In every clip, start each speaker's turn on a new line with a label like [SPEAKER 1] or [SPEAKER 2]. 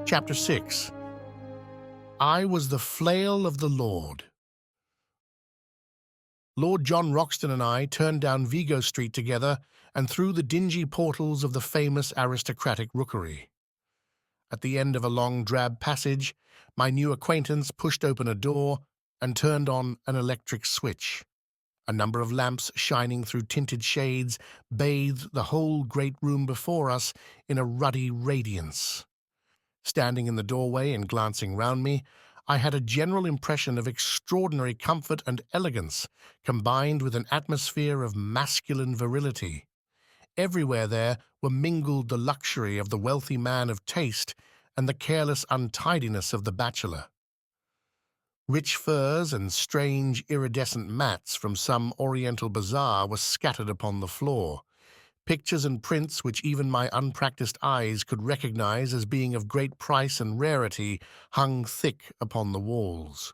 [SPEAKER 1] Chapter 6. I was the flail of the Lord. Lord John Roxton and I turned down Vigo Street together and through the dingy portals of the famous aristocratic rookery. At the end of a long drab passage, my new acquaintance pushed open a door and turned on an electric switch. A number of lamps shining through tinted shades bathed the whole great room before us in a ruddy radiance. Standing in the doorway and glancing round me, I had a general impression of extraordinary comfort and elegance, combined with an atmosphere of masculine virility. Everywhere there were mingled the luxury of the wealthy man of taste and the careless untidiness of the bachelor. Rich furs and strange iridescent mats from some oriental bazaar were scattered upon the floor. Pictures and prints which even my unpracticed eyes could recognize as being of great price and rarity hung thick upon the walls.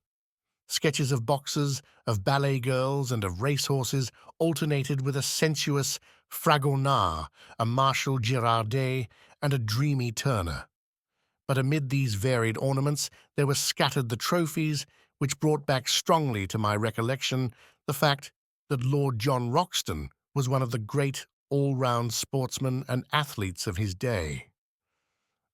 [SPEAKER 1] Sketches of boxers, of ballet girls, and of racehorses alternated with a sensuous Fragonard, a Marshal Girardet, and a dreamy Turner. But amid these varied ornaments there were scattered the trophies which brought back strongly to my recollection the fact that Lord John Roxton was one of the great all-round sportsmen and athletes of his day.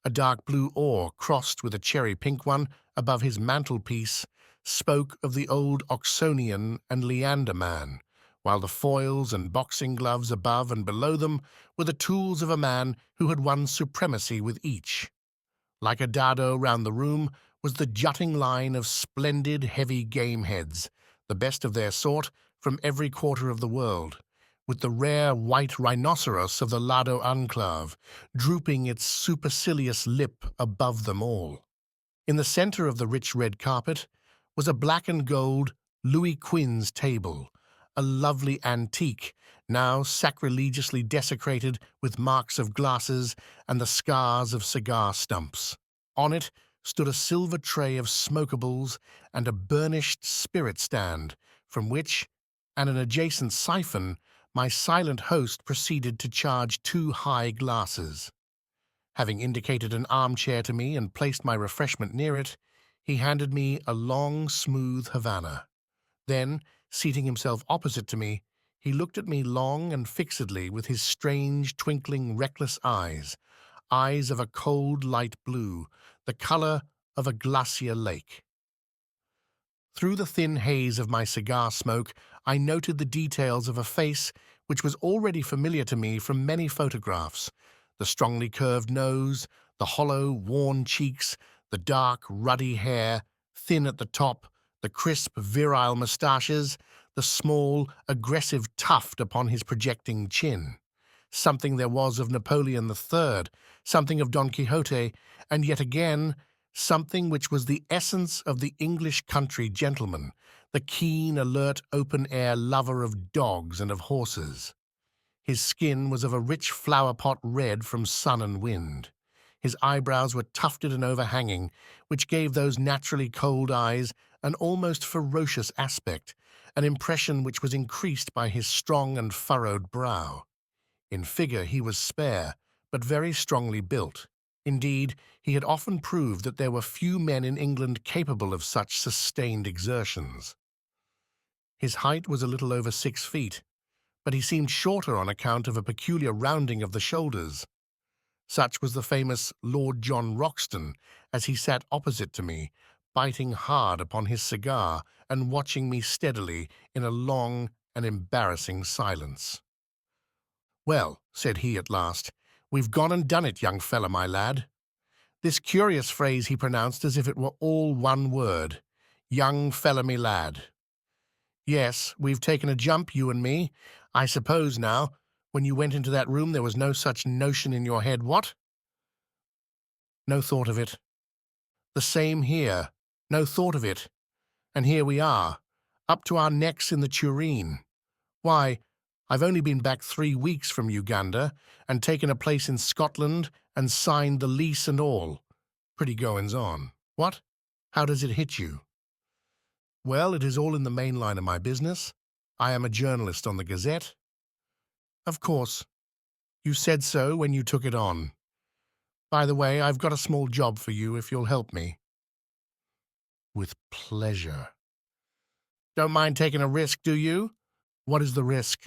[SPEAKER 1] A dark blue oar crossed with a cherry-pink one above his mantelpiece spoke of the old Oxonian and Leander man, while the foils and boxing gloves above and below them were the tools of a man who had won supremacy with each. Like a dado round the room was the jutting line of splendid heavy game heads, the best of their sort from every quarter of the world, with the rare white rhinoceros of the Lardo enclave drooping its supercilious lip above them all. In the center of the rich red carpet was a black and gold Louis Quinze table, a lovely antique, now sacrilegiously desecrated with marks of glasses and the scars of cigar stumps. On it stood a silver tray of smokables and a burnished spirit stand, from which, and an adjacent siphon, my silent host proceeded to charge 2 high glasses. Having indicated an armchair to me and placed my refreshment near it, he handed me a long, smooth Havana. Then, seating himself opposite to me, he looked at me long and fixedly with his strange, twinkling, reckless eyes of a cold light blue, the color of a glacier lake. Through the thin haze of my cigar smoke, I noted the details of a face which was already familiar to me from many photographs: the strongly curved nose, the hollow, worn cheeks, the dark, ruddy hair, thin at the top, the crisp, virile moustaches, the small, aggressive tuft upon his projecting chin. Something there was of Napoleon III, something of Don Quixote, and yet again something which was the essence of the English country gentleman, the keen, alert, open-air lover of dogs and of horses. His skin was of a rich flower-pot red from sun and wind. His eyebrows were tufted and overhanging, which gave those naturally cold eyes an almost ferocious aspect, an impression which was increased by his strong and furrowed brow. In figure he was spare, but very strongly built. Indeed, he had often proved that there were few men in England capable of such sustained exertions. His height was a little over 6 feet, but he seemed shorter on account of a peculiar rounding of the shoulders. Such was the famous Lord John Roxton, as he sat opposite to me, biting hard upon his cigar and watching me steadily in a long and embarrassing silence. "Well," said he at last, "we've gone and done it, young fella, my lad." This curious phrase he pronounced as if it were all one word, "young fella, me lad." "Yes, we've taken a jump, you and me. I suppose, now, when you went into that room there was no such notion in your head, what?" "No thought of it." "The same here. No thought of it. And here we are, up to our necks in the tureen. Why, I've only been back 3 weeks from Uganda, and taken a place in Scotland, and signed the lease and all. Pretty goings-on. What? How does it hit you?" "Well, it is all in the main line of my business. I am a journalist on the Gazette." "Of course. You said so when you took it on. By the way, I've got a small job for you if you'll help me. With pleasure. Don't mind taking a risk, do you? What is the risk?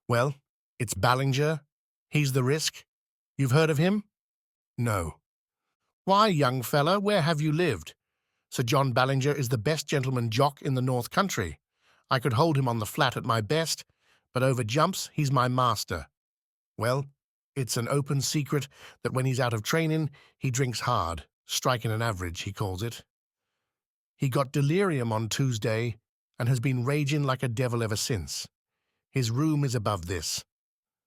[SPEAKER 1] Well, it's Ballinger. He's the risk. You've heard of him? No. Why, young fella, where have you lived? Sir John Ballinger is the best gentleman jock in the North Country. I could hold him on the flat at my best, but over jumps he's my master. Well, it's an open secret that when he's out of training, he drinks hard, striking an average, he calls it. He got delirium on Tuesday and has been raging like a devil ever since. His room is above this.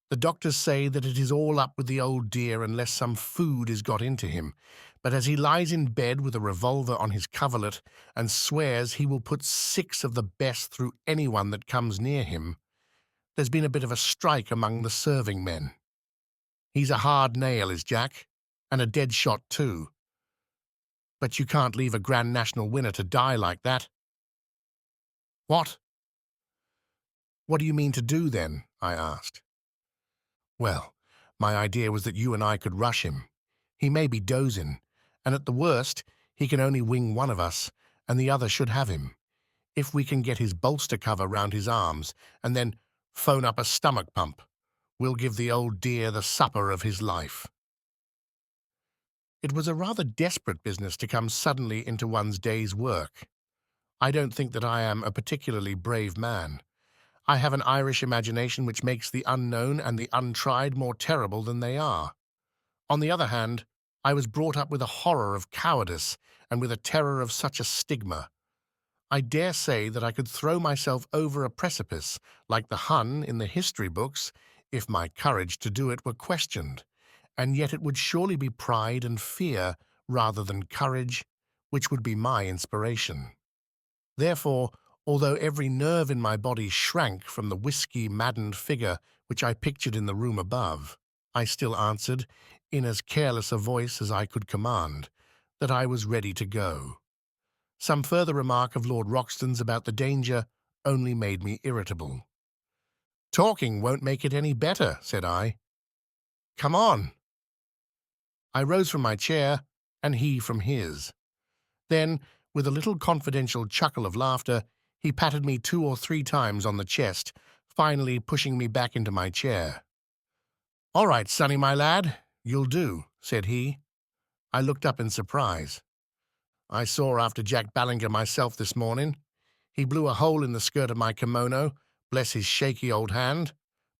[SPEAKER 1] The doctors say that it is all up with the old dear unless some food is got into him, but as he lies in bed with a revolver on his coverlet and swears he will put 6 of the best through anyone that comes near him, there's been a bit of a strike among the serving men. He's a hard nail, is Jack, and a dead shot too. But you can't leave a Grand National winner to die like that. What? What do you mean to do then? I asked. Well, my idea was that you and I could rush him. He may be dozing, and at the worst, he can only wing one of us, and the other should have him. If we can get his bolster cover round his arms, and then phone up a stomach pump, we'll give the old dear the supper of his life. It was a rather desperate business to come suddenly into one's day's work. I don't think that I am a particularly brave man. I have an Irish imagination which makes the unknown and the untried more terrible than they are. On the other hand, I was brought up with a horror of cowardice and with a terror of such a stigma. I dare say that I could throw myself over a precipice, like the Hun in the history books, if my courage to do it were questioned, and yet it would surely be pride and fear rather than courage, which would be my inspiration. Therefore, although every nerve in my body shrank from the whiskey-maddened figure which I pictured in the room above, I still answered, in as careless a voice as I could command, that I was ready to go. Some further remark of Lord Roxton's about the danger only made me irritable. "Talking won't make it any better," said I. "Come on." I rose from my chair, and he from his. Then, with a little confidential chuckle of laughter, he patted me 2 or 3 times on the chest, finally pushing me back into my chair. "All right, Sonny, my lad, you'll do," said he. I looked up in surprise. "I saw after Jack Ballinger myself this morning. He blew a hole in the skirt of my kimono, bless his shaky old hand,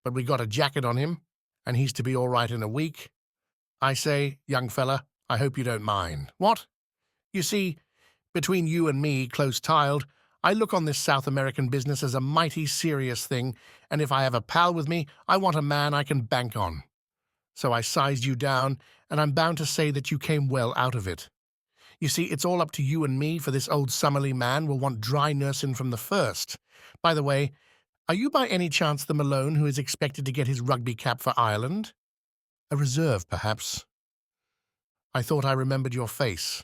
[SPEAKER 1] but we got a jacket on him, and he's to be all right in a week. I say, young fella, I hope you don't mind. What? You see, between you and me, close-tiled, I look on this South American business as a mighty serious thing, and if I have a pal with me, I want a man I can bank on. So I sized you down, and I'm bound to say that you came well out of it. You see, it's all up to you and me, for this old Summerlee man will want dry nursing from the first. By the way, are you by any chance the Malone who is expected to get his rugby cap for Ireland? A reserve, perhaps. I thought I remembered your face.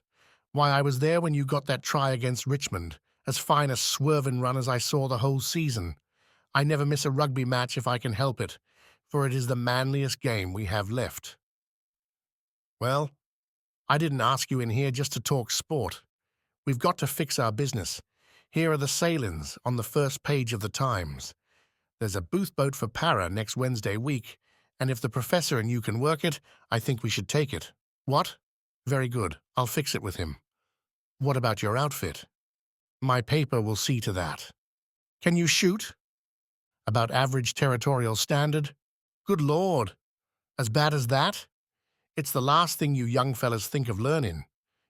[SPEAKER 1] Why, I was there when you got that try against Richmond, as fine a swerving run as I saw the whole season. I never miss a rugby match if I can help it, for it is the manliest game we have left. Well, I didn't ask you in here just to talk sport. We've got to fix our business. Here are the sailings on the first page of the Times. There's a booth boat for Para next Wednesday week, and if the professor and you can work it, I think we should take it. What? Very good. I'll fix it with him. What about your outfit? My paper will see to that. Can you shoot? About average territorial standard? Good Lord! As bad as that? It's the last thing you young fellas think of learning.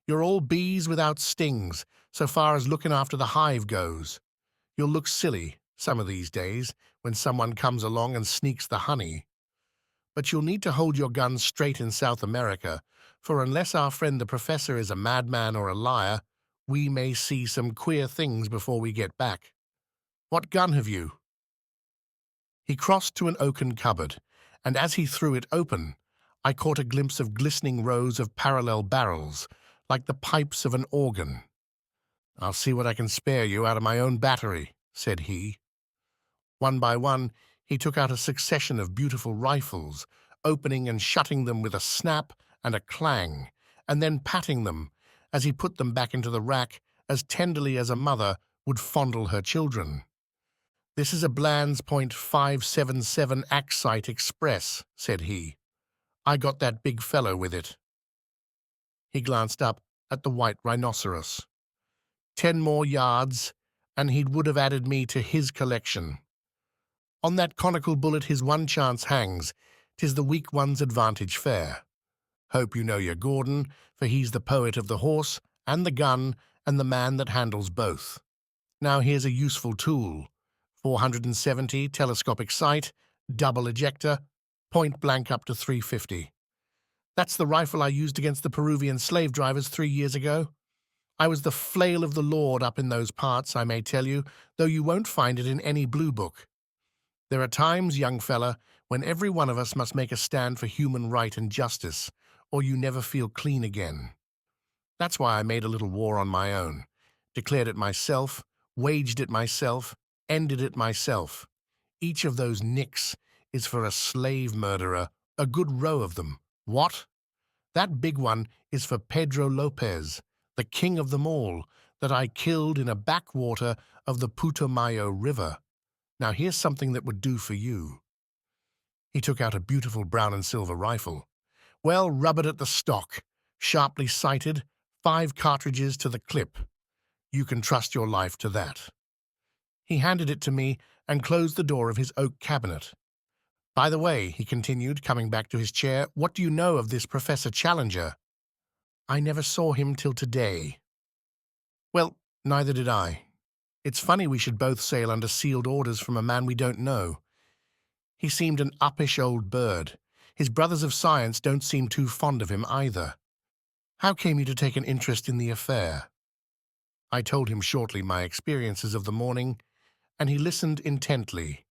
[SPEAKER 1] You're all bees without stings, so far as looking after the hive goes. You'll look silly, some of these days, when someone comes along and sneaks the honey. But you'll need to hold your gun straight in South America, for unless our friend the professor is a madman or a liar, we may see some queer things before we get back. What gun have you? He crossed to an oaken cupboard, and as he threw it open, I caught a glimpse of glistening rows of parallel barrels, like the pipes of an organ. I'll see what I can spare you out of my own battery, said he. One by one, he took out a succession of beautiful rifles, opening and shutting them with a snap and a clang, and then patting them as he put them back into the rack as tenderly as a mother would fondle her children. "This is a Bland's .577 Axite Express," said he. "I got that big fellow with it." He glanced up at the white rhinoceros. 10 more yards, and he would have added me to his collection. On that conical bullet his one chance hangs. 'Tis the weak one's advantage fair. Hope you know your Gordon, for he's the poet of the horse and the gun and the man that handles both. Now here's a useful tool. 470 telescopic sight, double ejector, point blank up to 350. That's the rifle I used against the Peruvian slave drivers 3 years ago. I was the flail of the Lord up in those parts, I may tell you, though you won't find it in any blue book. There are times, young fella, when every one of us must make a stand for human right and justice, or you never feel clean again. That's why I made a little war on my own, declared it myself, waged it myself, ended it myself. Each of those nicks is for a slave murderer, a good row of them. What? That big one is for Pedro Lopez, the king of them all, that I killed in a backwater of the Putumayo River. Now here's something that would do for you. He took out a beautiful brown and silver rifle, well rubbered at the stock, sharply sighted, 5 cartridges to the clip. You can trust your life to that. He handed it to me and closed the door of his oak cabinet. By the way, he continued, coming back to his chair, what do you know of this Professor Challenger? I never saw him till today. Well, neither did I. It's funny we should both sail under sealed orders from a man we don't know. He seemed an uppish old bird. His brothers of science don't seem too fond of him either. How came you to take an interest in the affair? I told him shortly my experiences of the morning, and he listened intently.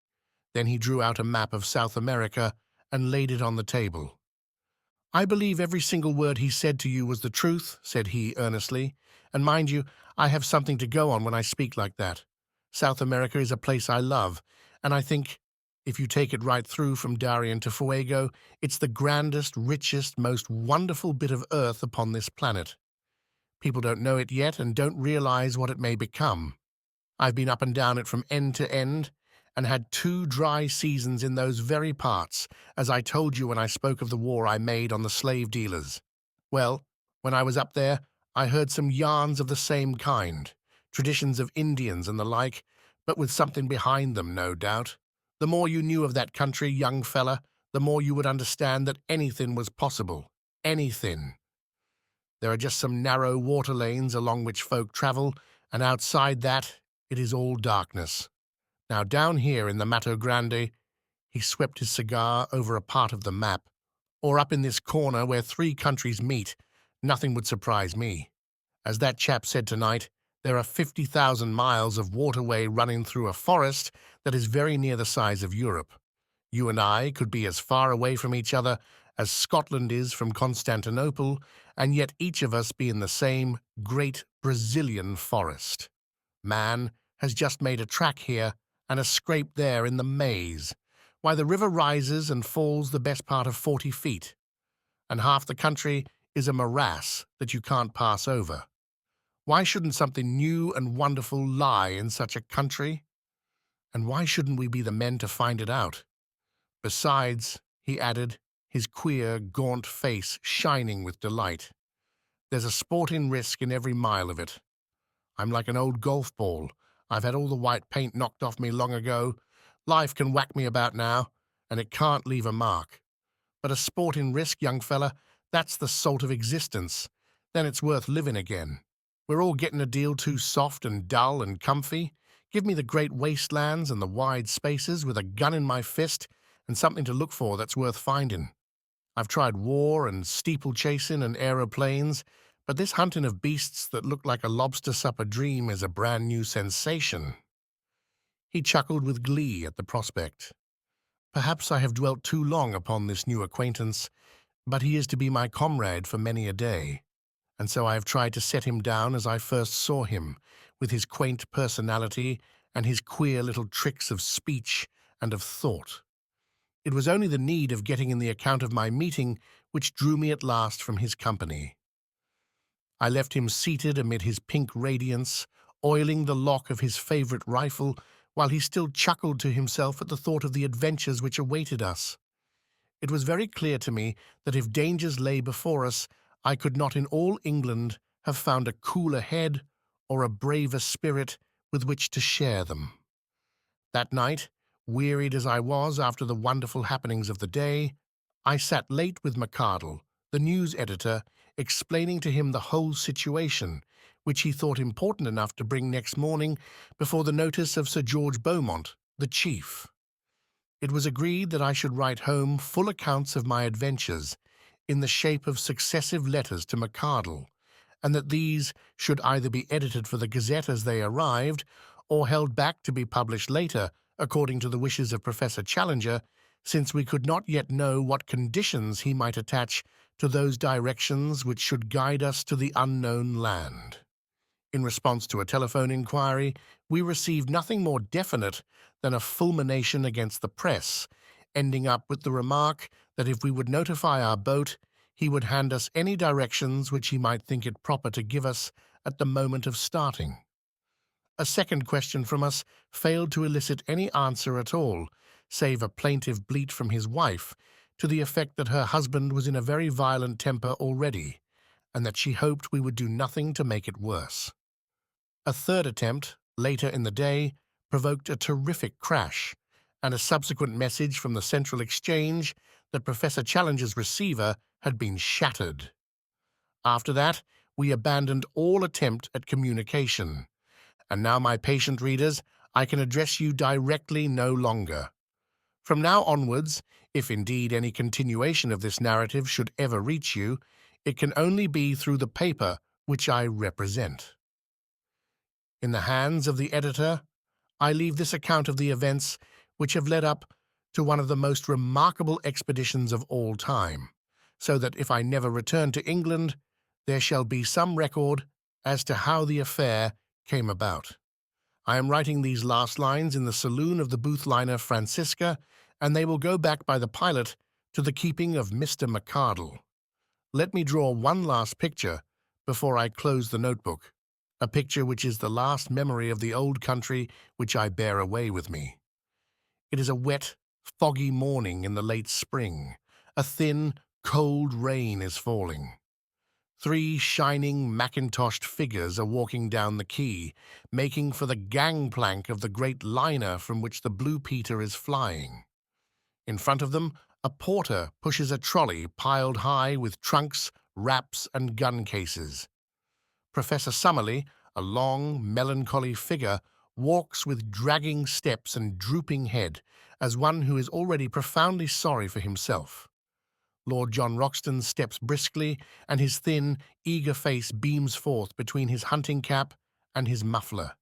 [SPEAKER 1] Then he drew out a map of South America and laid it on the table. I believe every single word he said to you was the truth, said he earnestly, and mind you, I have something to go on when I speak like that. South America is a place I love, and I think, if you take it right through from Darien to Fuego, it's the grandest, richest, most wonderful bit of earth upon this planet. People don't know it yet and don't realize what it may become. I've been up and down it from end to end, and had 2 dry seasons in those very parts, as I told you when I spoke of the war I made on the slave dealers. Well, when I was up there, I heard some yarns of the same kind, traditions of Indians and the like, but with something behind them, no doubt. The more you knew of that country, young fella, the more you would understand that anything was possible. Anything. There are just some narrow water lanes along which folk travel, and outside that, it is all darkness. Now down here in the Mato Grande, he swept his cigar over a part of the map, or up in this corner where 3 countries meet, nothing would surprise me. As that chap said tonight, there are 50,000 miles of waterway running through a forest that is very near the size of Europe. You and I could be as far away from each other as Scotland is from Constantinople, and yet each of us be in the same great Brazilian forest. Man has just made a track here and a scrape there in the maze. Why, the river rises and falls the best part of 40 feet, and half the country is a morass that you can't pass over. Why shouldn't something new and wonderful lie in such a country? And why shouldn't we be the men to find it out? Besides, he added, his queer, gaunt face shining with delight, there's a sporting risk in every mile of it. I'm like an old golf ball. I've had all the white paint knocked off me long ago. Life can whack me about now, and it can't leave a mark. But a sporting risk, young fella, that's the salt of existence. Then it's worth living again. We're all getting a deal too soft and dull and comfy. Give me the great wastelands and the wide spaces with a gun in my fist and something to look for that's worth finding. I've tried war and steeplechasing and aeroplanes, but this hunting of beasts that look like a lobster supper dream is a brand new sensation. He chuckled with glee at the prospect. Perhaps I have dwelt too long upon this new acquaintance, but he is to be my comrade for many a day, and so I have tried to set him down as I first saw him, with his quaint personality and his queer little tricks of speech and of thought. It was only the need of getting in the account of my meeting which drew me at last from his company. I left him seated amid his pink radiance, oiling the lock of his favorite rifle, while he still chuckled to himself at the thought of the adventures which awaited us. It was very clear to me that if dangers lay before us, I could not in all England have found a cooler head or a braver spirit with which to share them. That night, wearied as I was after the wonderful happenings of the day, I sat late with McArdle, the news editor, explaining to him the whole situation, which he thought important enough to bring next morning before the notice of Sir George Beaumont, the chief. It was agreed that I should write home full accounts of my adventures in the shape of successive letters to McArdle, and that these should either be edited for the Gazette as they arrived, or held back to be published later, according to the wishes of Professor Challenger, since we could not yet know what conditions he might attach to those directions which should guide us to the unknown land. In response to a telephone inquiry, we received nothing more definite than a fulmination against the press, ending up with the remark that if we would notify our boat, he would hand us any directions which he might think it proper to give us at the moment of starting. A second question from us failed to elicit any answer at all, save a plaintive bleat from his wife, to the effect that her husband was in a very violent temper already, and that she hoped we would do nothing to make it worse. A third attempt, later in the day, provoked a terrific crash, and a subsequent message from the Central Exchange that Professor Challenger's receiver had been shattered. After that, we abandoned all attempt at communication. And now, my patient readers, I can address you directly no longer. From now onwards, if indeed any continuation of this narrative should ever reach you, it can only be through the paper which I represent. In the hands of the editor, I leave this account of the events which have led up to one of the most remarkable expeditions of all time, so that if I never return to England, there shall be some record as to how the affair came about. I am writing these last lines in the saloon of the Booth liner Francisca, and they will go back by the pilot to the keeping of Mr. McArdle. Let me draw one last picture before I close the notebook, a picture which is the last memory of the old country which I bear away with me. It is a wet, foggy morning in the late spring. A thin, cold rain is falling. 3 shining, mackintoshed figures are walking down the quay, making for the gangplank of the great liner from which the Blue Peter is flying. In front of them, a porter pushes a trolley piled high with trunks, wraps, and gun cases. Professor Summerlee, a long, melancholy figure, walks with dragging steps and drooping head, as one who is already profoundly sorry for himself. Lord John Roxton steps briskly, and his thin, eager face beams forth between his hunting cap and his muffler.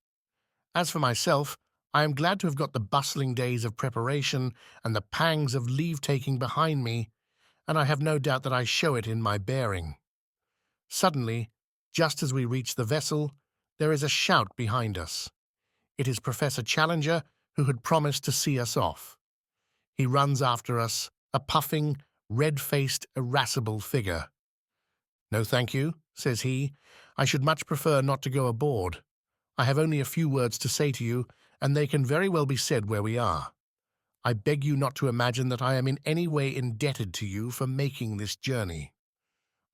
[SPEAKER 1] As for myself, I am glad to have got the bustling days of preparation and the pangs of leave-taking behind me, and I have no doubt that I show it in my bearing. Suddenly, just as we reach the vessel, there is a shout behind us. It is Professor Challenger, who had promised to see us off. He runs after us, a puffing, red-faced, irascible figure. "No, thank you," says he. "I should much prefer not to go aboard. I have only a few words to say to you, and they can very well be said where we are. I beg you not to imagine that I am in any way indebted to you for making this journey.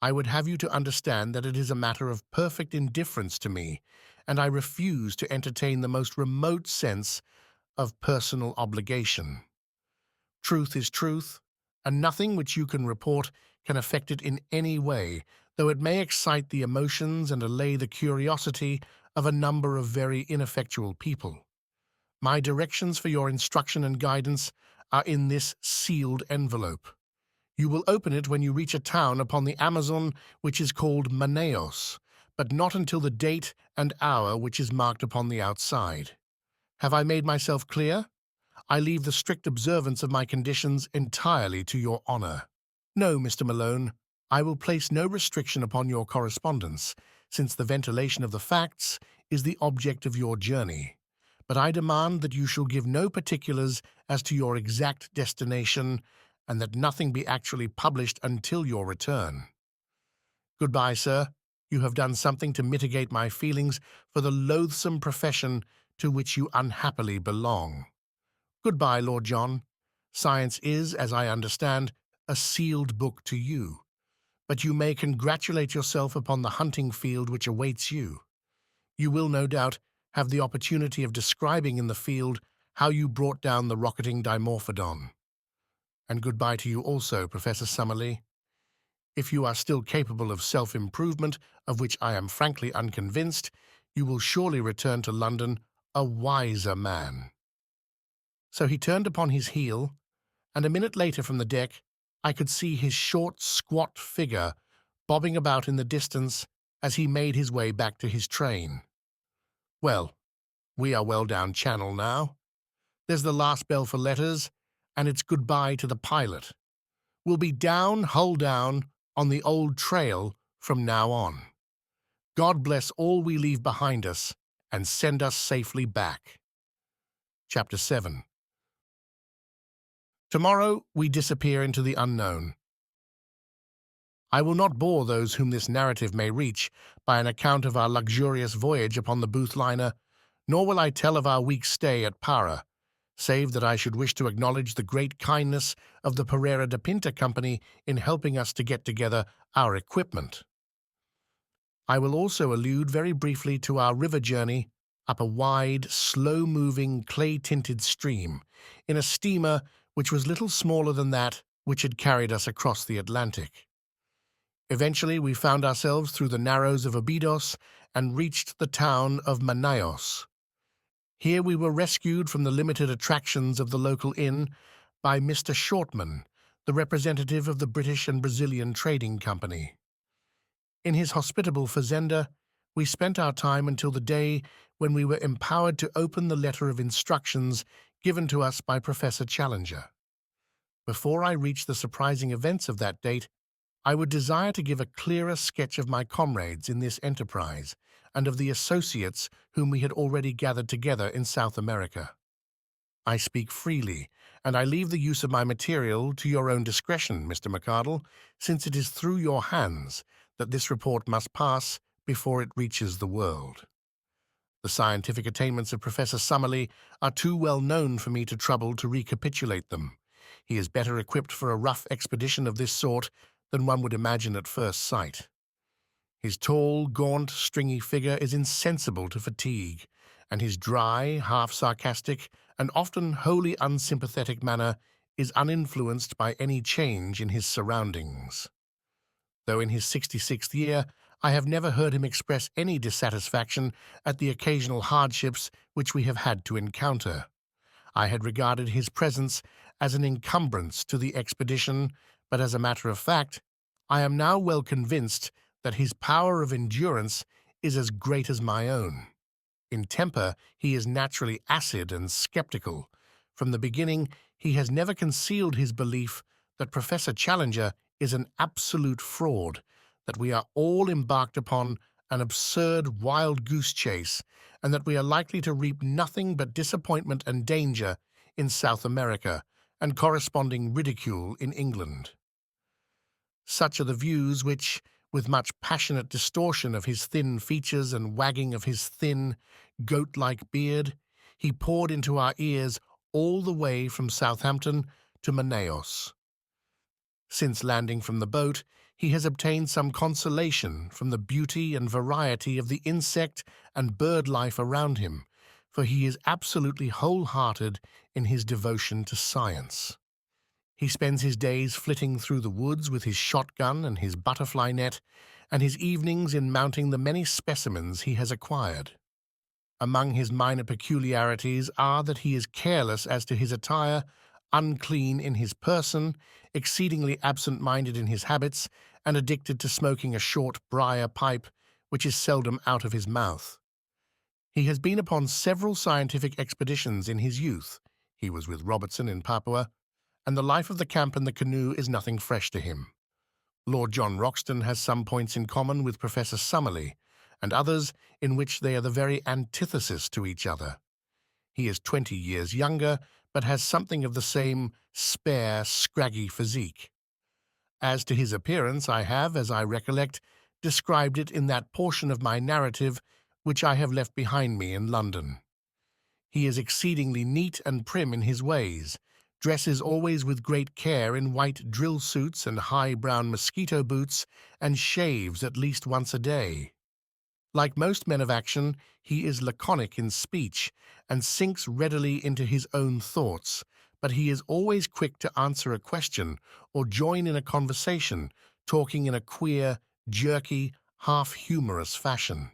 [SPEAKER 1] I would have you to understand that it is a matter of perfect indifference to me, and I refuse to entertain the most remote sense of personal obligation. Truth is truth, and nothing which you can report can affect it in any way, though it may excite the emotions and allay the curiosity of a number of very ineffectual people. My directions for your instruction and guidance are in this sealed envelope. You will open it when you reach a town upon the Amazon which is called Manaos, but not until the date and hour which is marked upon the outside. Have I made myself clear? I leave the strict observance of my conditions entirely to your honor. No, Mr. Malone, I will place no restriction upon your correspondence, since the ventilation of the facts is the object of your journey. But I demand that you shall give no particulars as to your exact destination, and that nothing be actually published until your return. Goodbye, sir. You have done something to mitigate my feelings for the loathsome profession to which you unhappily belong. Goodbye, Lord John. Science is, as I understand, a sealed book to you, but you may congratulate yourself upon the hunting field which awaits you. You will, no doubt, have the opportunity of describing in the field how you brought down the rocketing Dimorphodon. And goodbye to you also, Professor Summerlee. If you are still capable of self-improvement, of which I am frankly unconvinced, you will surely return to London a wiser man. So he turned upon his heel, and a minute later from the deck I could see his short, squat figure bobbing about in the distance as he made his way back to his train. Well, we are well down channel now. There's the last bell for letters, and it's goodbye to the pilot. We'll be down, hull down, on the old trail from now on. God bless all we leave behind us and send us safely back. Chapter 7. Tomorrow we disappear into the unknown. I will not bore those whom this narrative may reach by an account of our luxurious voyage upon the Booth liner, nor will I tell of our week's stay at Para, save that I should wish to acknowledge the great kindness of the Pereira de Pinta Company in helping us to get together our equipment. I will also allude very briefly to our river journey up a wide, slow-moving, clay-tinted stream in a steamer which was little smaller than that which had carried us across the Atlantic. Eventually we found ourselves through the narrows of Abydos and reached the town of Manaos. Here we were rescued from the limited attractions of the local inn by Mr. Shortman, the representative of the British and Brazilian Trading Company. In his hospitable fazenda, we spent our time until the day when we were empowered to open the letter of instructions given to us by Professor Challenger. Before I reach the surprising events of that date, I would desire to give a clearer sketch of my comrades in this enterprise and of the associates whom we had already gathered together in South America. I speak freely, and I leave the use of my material to your own discretion, Mr. McArdle, since it is through your hands that this report must pass before it reaches the world. The scientific attainments of Professor Summerlee are too well known for me to trouble to recapitulate them. He is better equipped for a rough expedition of this sort than one would imagine at first sight. His tall, gaunt, stringy figure is insensible to fatigue, and his dry, half-sarcastic, and often wholly unsympathetic manner is uninfluenced by any change in his surroundings. Though in his 66th year, I have never heard him express any dissatisfaction at the occasional hardships which we have had to encounter. I had regarded his presence as an encumbrance to the expedition, but as a matter of fact, I am now well convinced that his power of endurance is as great as my own. In temper, he is naturally acid and skeptical. From the beginning, he has never concealed his belief that Professor Challenger is an absolute fraud, that we are all embarked upon an absurd wild goose chase, and that we are likely to reap nothing but disappointment and danger in South America, and corresponding ridicule in England. Such are the views which, with much passionate distortion of his thin features and wagging of his thin, goat-like beard, he poured into our ears all the way from Southampton to Manaos. Since landing from the boat, he has obtained some consolation from the beauty and variety of the insect and bird life around him, for he is absolutely wholehearted in his devotion to science. He spends his days flitting through the woods with his shotgun and his butterfly net, and his evenings in mounting the many specimens he has acquired. Among his minor peculiarities are that he is careless as to his attire, unclean in his person, exceedingly absent-minded in his habits, and addicted to smoking a short briar pipe, which is seldom out of his mouth. He has been upon several scientific expeditions in his youth. He was with Robertson in Papua, and the life of the camp and the canoe is nothing fresh to him. Lord John Roxton has some points in common with Professor Summerlee, and others in which they are the very antithesis to each other. He is 20 years younger, but has something of the same spare, scraggy physique. As to his appearance, I have, as I recollect, described it in that portion of my narrative which I have left behind me in London. He is exceedingly neat and prim in his ways, dresses always with great care in white drill suits and high brown mosquito boots, and shaves at least once a day. Like most men of action, he is laconic in speech and sinks readily into his own thoughts, but he is always quick to answer a question or join in a conversation, talking in a queer, jerky, half-humorous fashion.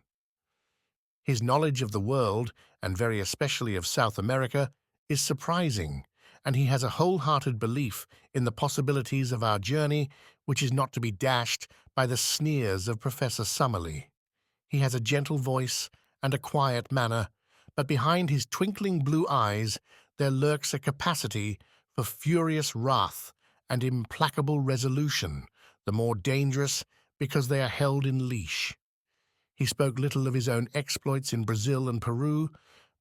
[SPEAKER 1] His knowledge of the world, and very especially of South America, is surprising, and he has a wholehearted belief in the possibilities of our journey, which is not to be dashed by the sneers of Professor Summerlee. He has a gentle voice and a quiet manner, but behind his twinkling blue eyes there lurks a capacity for furious wrath and implacable resolution, the more dangerous because they are held in leash. He spoke little of his own exploits in Brazil and Peru,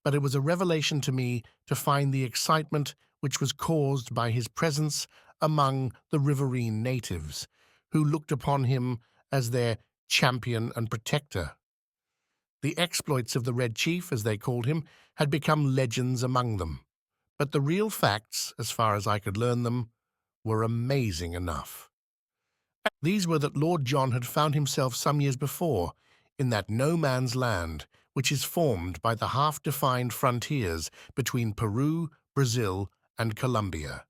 [SPEAKER 1] but it was a revelation to me to find the excitement which was caused by his presence among the riverine natives, who looked upon him as their champion and protector. The exploits of the Red Chief, as they called him, had become legends among them, but the real facts, as far as I could learn them, were amazing enough. These were that Lord John had found himself some years before in that no-man's land which is formed by the half-defined frontiers between Peru, Brazil, and Colombia.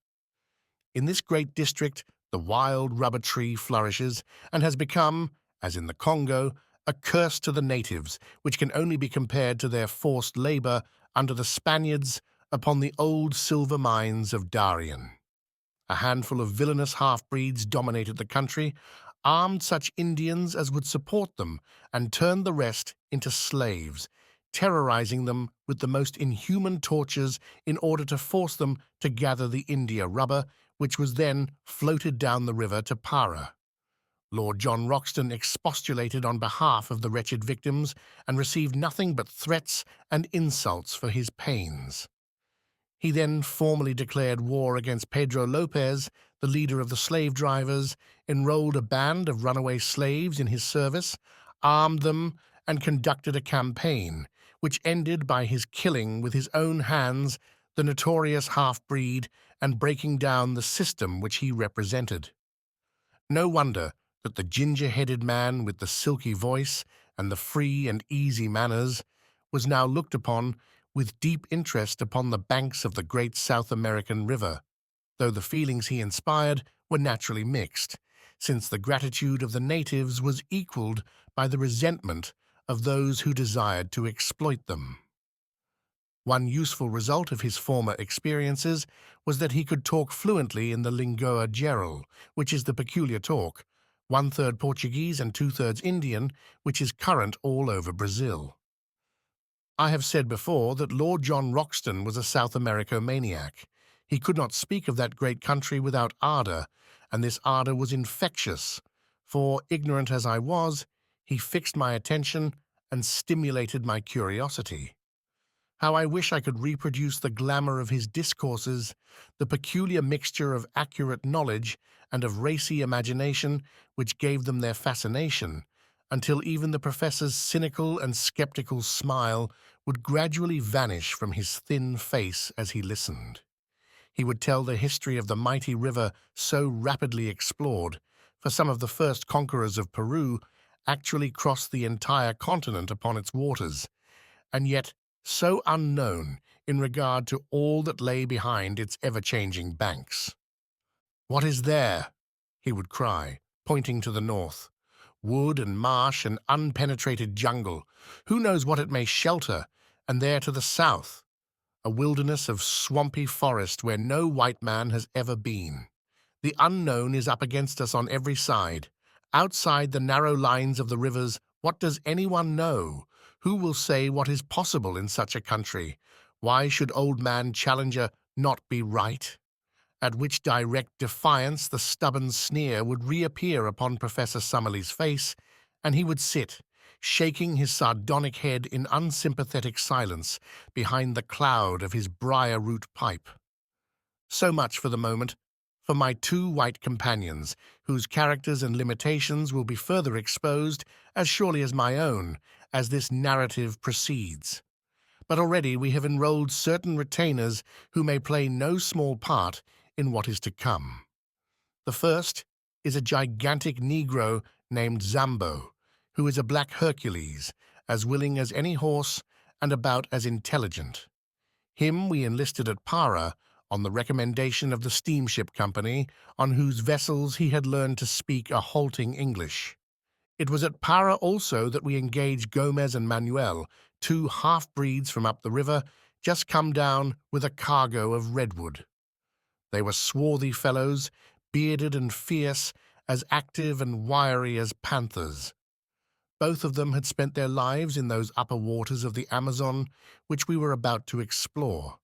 [SPEAKER 1] In this great district, the wild rubber tree flourishes and has become, as in the Congo, a curse to the natives, which can only be compared to their forced labor under the Spaniards upon the old silver mines of Darien. A handful of villainous half-breeds dominated the country, armed such Indians as would support them, and turned the rest into slaves, terrorizing them with the most inhuman tortures in order to force them to gather the India rubber, which was then floated down the river to Para. Lord John Roxton expostulated on behalf of the wretched victims and received nothing but threats and insults for his pains. He then formally declared war against Pedro Lopez, the leader of the slave drivers, enrolled a band of runaway slaves in his service, armed them, and conducted a campaign, which ended by his killing with his own hands the notorious half-breed and breaking down the system which he represented. No wonder that the ginger-headed man with the silky voice and the free and easy manners was now looked upon with deep interest upon the banks of the great South American river, though the feelings he inspired were naturally mixed, since the gratitude of the natives was equaled by the resentment of those who desired to exploit them. One useful result of his former experiences was that he could talk fluently in the Língua Geral, which is the peculiar talk, one-third Portuguese and two-thirds Indian, which is current all over Brazil. I have said before that Lord John Roxton was a South America maniac. He could not speak of that great country without ardour, and this ardour was infectious, for, ignorant as I was, he fixed my attention and stimulated my curiosity. How I wish I could reproduce the glamour of his discourses, the peculiar mixture of accurate knowledge and of racy imagination which gave them their fascination, until even the professor's cynical and skeptical smile would gradually vanish from his thin face as he listened. He would tell the history of the mighty river so rapidly explored, for some of the first conquerors of Peru actually crossed the entire continent upon its waters, and yet so unknown in regard to all that lay behind its ever-changing banks. "What is there?" he would cry, pointing to the north. "Wood and marsh and unpenetrated jungle. Who knows what it may shelter? And there to the south, a wilderness of swampy forest where no white man has ever been. The unknown is up against us on every side. Outside the narrow lines of the rivers, what does anyone know? Who will say what is possible in such a country? Why should old man Challenger not be right?" At which direct defiance the stubborn sneer would reappear upon Professor Summerlee's face, and he would sit, shaking his sardonic head in unsympathetic silence behind the cloud of his briar-root pipe. So much for the moment. For my two white companions, whose characters and limitations will be further exposed as surely as my own, as this narrative proceeds. But already we have enrolled certain retainers who may play no small part in what is to come. The first is a gigantic Negro named Zambo, who is a black Hercules, as willing as any horse and about as intelligent. Him we enlisted at Para on the recommendation of the steamship company, on whose vessels he had learned to speak a halting English. It was at Para also that we engaged Gomez and Manuel, two half-breeds from up the river, just come down with a cargo of redwood. They were swarthy fellows, bearded and fierce, as active and wiry as panthers. Both of them had spent their lives in those upper waters of the Amazon which we were about to explore,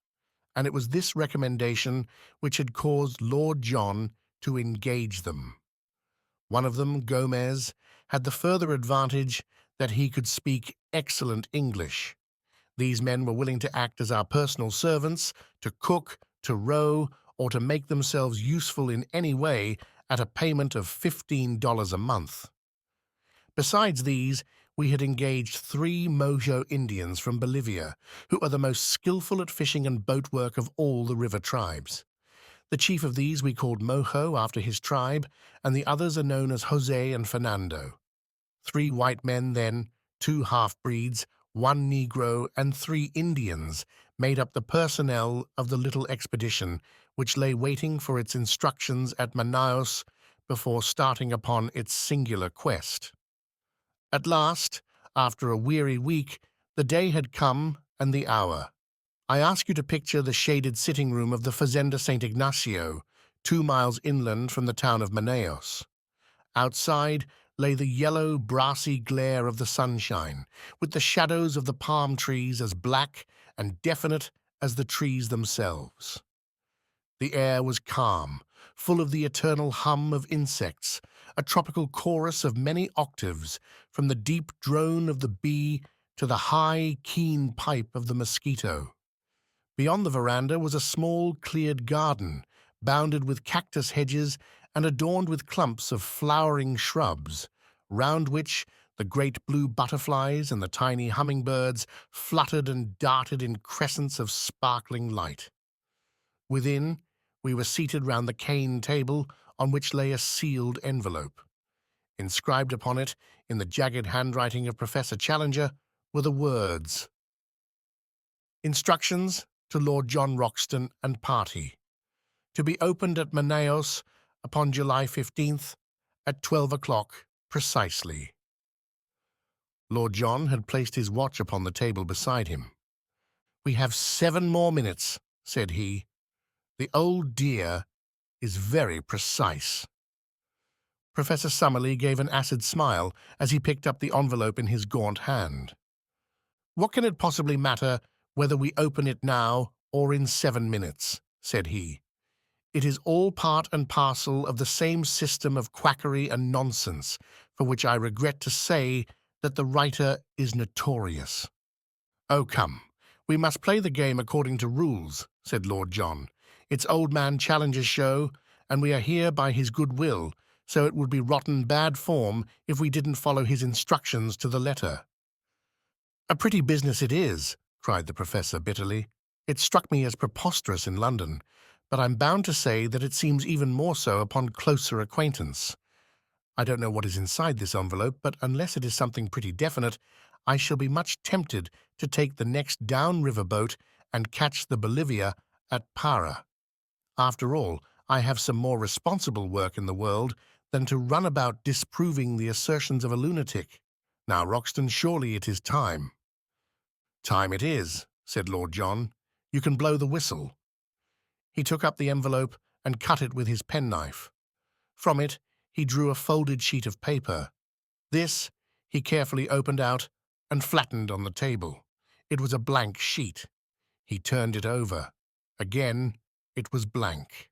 [SPEAKER 1] and it was this recommendation which had caused Lord John to engage them. One of them, Gomez, had the further advantage that he could speak excellent English. These men were willing to act as our personal servants, to cook, to row, or to make themselves useful in any way at a payment of $15 a month. Besides these, we had engaged 3 Mojo Indians from Bolivia, who are the most skillful at fishing and boat work of all the river tribes. The chief of these we called Mojo after his tribe, and the others are known as Jose and Fernando. 3 white men then, 2 half-breeds, 1 Negro, and 3 Indians made up the personnel of the little expedition which lay waiting for its instructions at Manaos before starting upon its singular quest. At last, after a weary week, the day had come and the hour. I ask you to picture the shaded sitting room of the Fazenda St. Ignacio, 2 miles inland from the town of Manaos. Outside lay the yellow, brassy glare of the sunshine, with the shadows of the palm trees as black and definite as the trees themselves. The air was calm, full of the eternal hum of insects, a tropical chorus of many octaves, from the deep drone of the bee to the high, keen pipe of the mosquito. Beyond the veranda was a small, cleared garden, bounded with cactus hedges and adorned with clumps of flowering shrubs, round which the great blue butterflies and the tiny hummingbirds fluttered and darted in crescents of sparkling light. Within, we were seated round the cane table on which lay a sealed envelope. Inscribed upon it, in the jagged handwriting of Professor Challenger, were the words, "Instructions to Lord John Roxton and party, to be opened at Manaos upon July 15th at 12 o'clock precisely." Lord John had placed his watch upon the table beside him. "We have 7 more minutes," said he. "The old dear is very precise." Professor Summerlee gave an acid smile as he picked up the envelope in his gaunt hand. "What can it possibly matter whether we open it now or in 7 minutes?" said he. "It is all part and parcel of the same system of quackery and nonsense, for which I regret to say that the writer is notorious." "Oh, come, we must play the game according to rules," said Lord John. "It's old man Challenger's show, and we are here by his good will, so it would be rotten bad form if we didn't follow his instructions to the letter." "A pretty business it is," cried the professor bitterly. "It struck me as preposterous in London, but I'm bound to say that it seems even more so upon closer acquaintance. I don't know what is inside this envelope, but unless it is something pretty definite, I shall be much tempted to take the next down-river boat and catch the Bolivia at Para. After all, I have some more responsible work in the world than to run about disproving the assertions of a lunatic. Now, Roxton, surely it is time." "Time it is," said Lord John. "You can blow the whistle." He took up the envelope and cut it with his penknife. From it he drew a folded sheet of paper. This he carefully opened out and flattened on the table. It was a blank sheet. He turned it over. Again it was blank.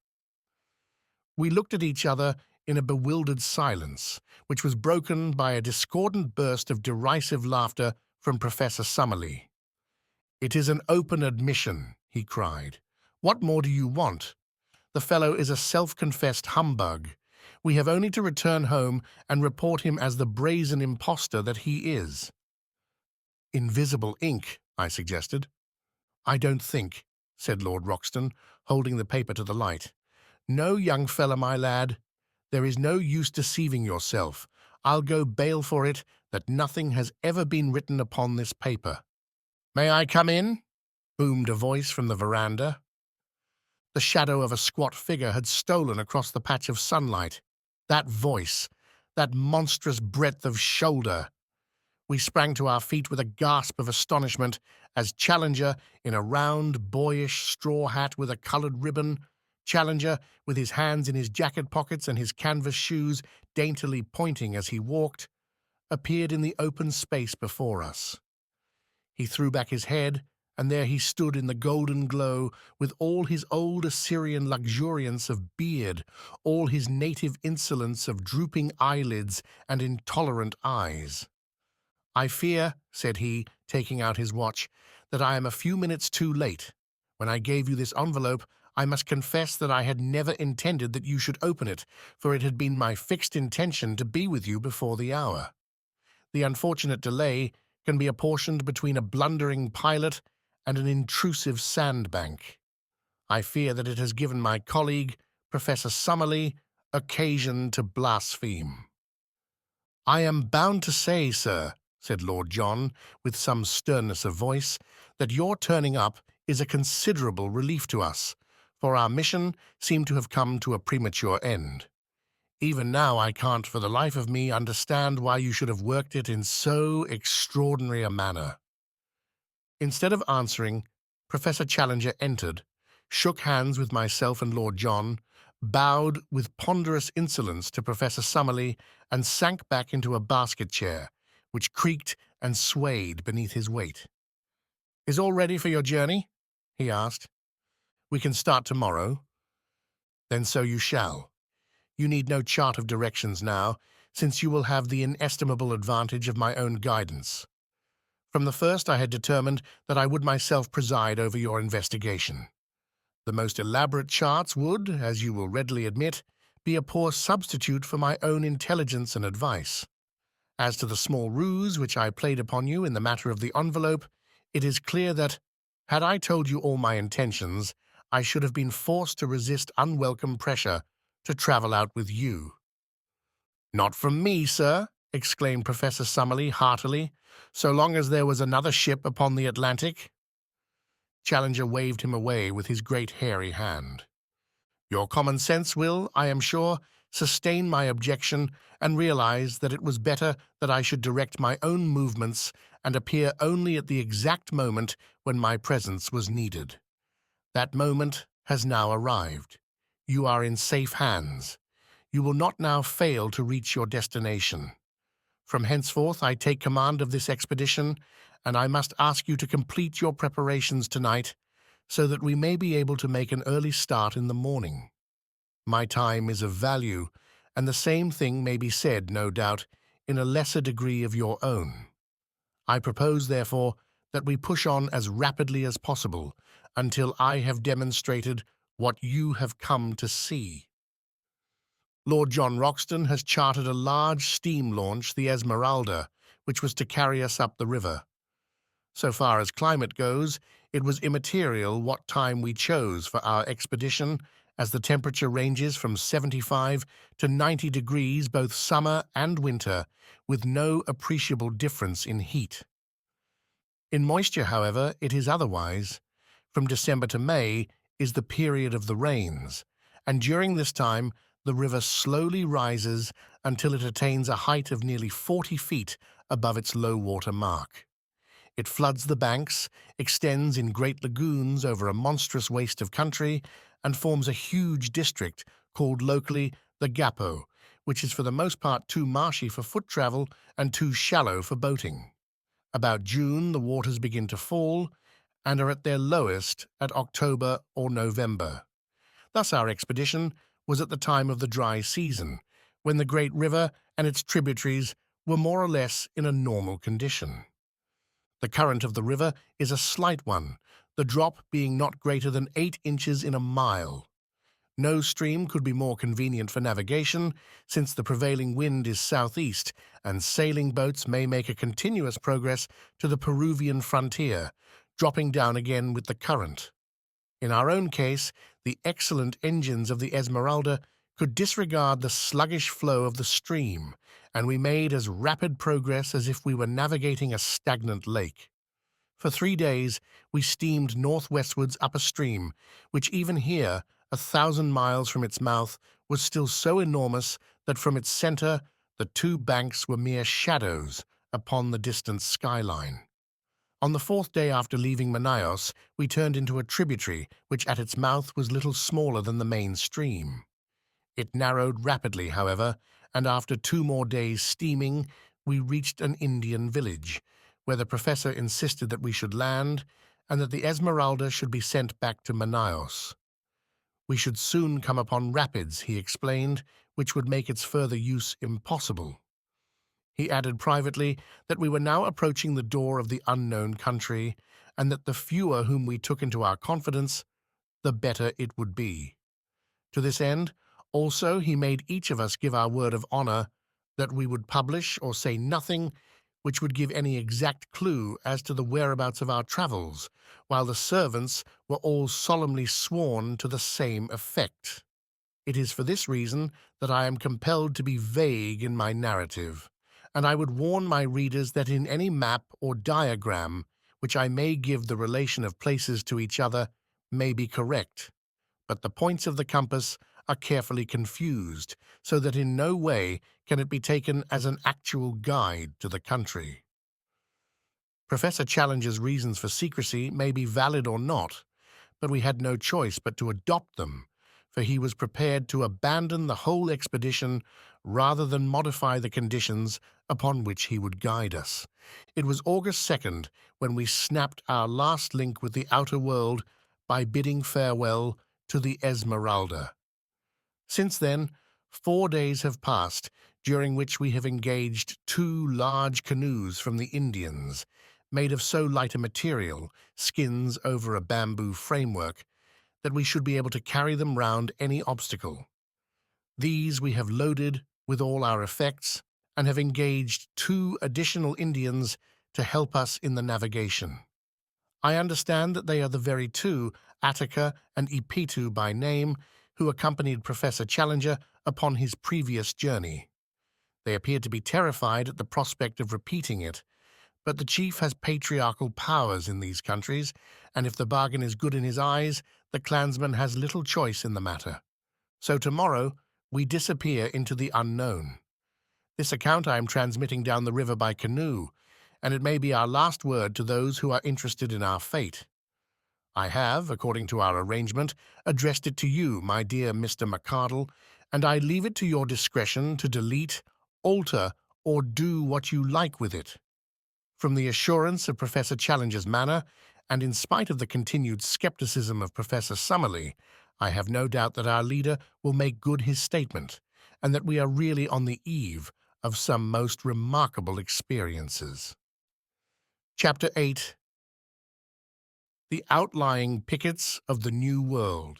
[SPEAKER 1] We looked at each other in a bewildered silence, which was broken by a discordant burst of derisive laughter from Professor Summerlee. "It is an open admission," he cried. "What more do you want? The fellow is a self-confessed humbug. We have only to return home and report him as the brazen impostor that he is." "Invisible ink," I suggested. "I don't think," said Lord Roxton, holding the paper to the light. "No, young fella, my lad. There is no use deceiving yourself. I'll go bail for it that nothing has ever been written upon this paper." "May I come in?" boomed a voice from the veranda. The shadow of a squat figure had stolen across the patch of sunlight. That voice, that monstrous breadth of shoulder! We sprang to our feet with a gasp of astonishment as Challenger, in a round, boyish straw hat with a coloured ribbon, Challenger, with his hands in his jacket pockets and his canvas shoes daintily pointing as he walked, appeared in the open space before us. He threw back his head, and there he stood in the golden glow, with all his old Assyrian luxuriance of beard, all his native insolence of drooping eyelids and intolerant eyes. "I fear," said he, taking out his watch, "that I am a few minutes too late. When I gave you this envelope, I must confess that I had never intended that you should open it, for it had been my fixed intention to be with you before the hour. The unfortunate delay can be apportioned between a blundering pilot and an intrusive sandbank. I fear that it has given my colleague, Professor Summerlee, occasion to blaspheme." "I am bound to say, sir," said Lord John, with some sternness of voice, "that your turning up is a considerable relief to us, for our mission seemed to have come to a premature end. Even now I can't for the life of me understand why you should have worked it in so extraordinary a manner." Instead of answering, Professor Challenger entered, shook hands with myself and Lord John, bowed with ponderous insolence to Professor Summerlee, and sank back into a basket chair, which creaked and swayed beneath his weight. "Is all ready for your journey?" he asked. "We can start tomorrow." "Then so you shall. You need no chart of directions now, since you will have the inestimable advantage of my own guidance. From the first I had determined that I would myself preside over your investigation. The most elaborate charts would, as you will readily admit, be a poor substitute for my own intelligence and advice. As to the small ruse which I played upon you in the matter of the envelope, it is clear that, had I told you all my intentions, I should have been forced to resist unwelcome pressure to travel out with you." "Not from me, sir," exclaimed Professor Summerlee heartily, "so long as there was another ship upon the Atlantic." Challenger waved him away with his great hairy hand. "Your common sense will, I am sure, sustain my objection and realize that it was better that I should direct my own movements and appear only at the exact moment when my presence was needed. That moment has now arrived. You are in safe hands. You will not now fail to reach your destination. From henceforth I take command of this expedition, and I must ask you to complete your preparations tonight so that we may be able to make an early start in the morning. My time is of value, and the same thing may be said, no doubt, in a lesser degree of your own. I propose, therefore, that we push on as rapidly as possible until I have demonstrated what you have come to see. Lord John Roxton has chartered a large steam launch, the Esmeralda, which was to carry us up the river. So far as climate goes, it was immaterial what time we chose for our expedition, as the temperature ranges from 75 to 90 degrees both summer and winter, with no appreciable difference in heat. In moisture, however, it is otherwise. From December to May is the period of the rains, and during this time the river slowly rises until it attains a height of nearly 40 feet above its low-water mark. It floods the banks, extends in great lagoons over a monstrous waste of country, and forms a huge district called locally the Gapo, which is for the most part too marshy for foot travel and too shallow for boating. About June the waters begin to fall, and are at their lowest at October or November. Thus our expedition was at the time of the dry season, when the great river and its tributaries were more or less in a normal condition. The current of the river is a slight one, the drop being not greater than 8 inches in a mile. No stream could be more convenient for navigation, since the prevailing wind is southeast, and sailing boats may make a continuous progress to the Peruvian frontier, dropping down again with the current. In our own case, the excellent engines of the Esmeralda could disregard the sluggish flow of the stream, and we made as rapid progress as if we were navigating a stagnant lake. For 3 days, we steamed northwestwards up a stream, which even here, 1,000 miles from its mouth, was still so enormous that from its center the two banks were mere shadows upon the distant skyline. On the 4th day after leaving Manaos, we turned into a tributary which at its mouth was little smaller than the main stream. It narrowed rapidly, however, and after 2 more days' steaming, we reached an Indian village, where the professor insisted that we should land and that the Esmeralda should be sent back to Manaos. We should soon come upon rapids, he explained, which would make its further use impossible. He added privately that we were now approaching the door of the unknown country, and that the fewer whom we took into our confidence, the better it would be. To this end, also, he made each of us give our word of honor that we would publish or say nothing which would give any exact clue as to the whereabouts of our travels, while the servants were all solemnly sworn to the same effect. It is for this reason that I am compelled to be vague in my narrative, and I would warn my readers that in any map or diagram which I may give the relation of places to each other may be correct, but the points of the compass are carefully confused, so that in no way can it be taken as an actual guide to the country. Professor Challenger's reasons for secrecy may be valid or not, but we had no choice but to adopt them, for he was prepared to abandon the whole expedition rather than modify the conditions upon which he would guide us. It was August 2nd when we snapped our last link with the outer world by bidding farewell to the Esmeralda. Since then, 4 days have passed, during which we have engaged 2 large canoes from the Indians, made of so light a material, skins over a bamboo framework, that we should be able to carry them round any obstacle. These we have loaded with all our effects, and have engaged 2 additional Indians to help us in the navigation. I understand that they are the very 2, Attica and Ipitu by name, who accompanied Professor Challenger upon his previous journey. They appeared to be terrified at the prospect of repeating it, but the chief has patriarchal powers in these countries, and if the bargain is good in his eyes, the clansman has little choice in the matter. So tomorrow we disappear into the unknown. This account I am transmitting down the river by canoe, and it may be our last word to those who are interested in our fate. I have, according to our arrangement, addressed it to you, my dear Mr. McCardle, and I leave it to your discretion to delete, alter, or do what you like with it. From the assurance of Professor Challenger's manner, and in spite of the continued skepticism of Professor Summerlee, I have no doubt that our leader will make good his statement, and that we are really on the eve of some most remarkable experiences. Chapter 8. The Outlying Pickets of the New World.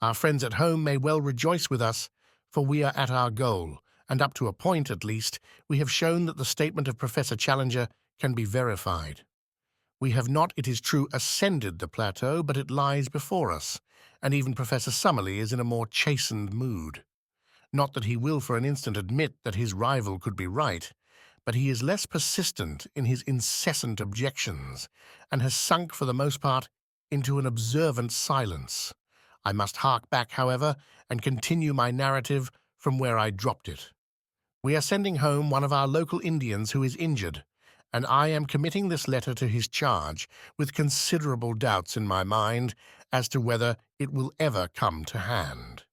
[SPEAKER 1] Our friends at home may well rejoice with us, for we are at our goal, and up to a point, at least, we have shown that the statement of Professor Challenger can be verified. We have not, it is true, ascended the plateau, but it lies before us, and even Professor Summerlee is in a more chastened mood. Not that he will for an instant admit that his rival could be right, but he is less persistent in his incessant objections, and has sunk for the most part into an observant silence. I must hark back, however, and continue my narrative from where I dropped it. We are sending home one of our local Indians who is injured, and I am committing this letter to his charge with considerable doubts in my mind as to whether it will ever come to hand.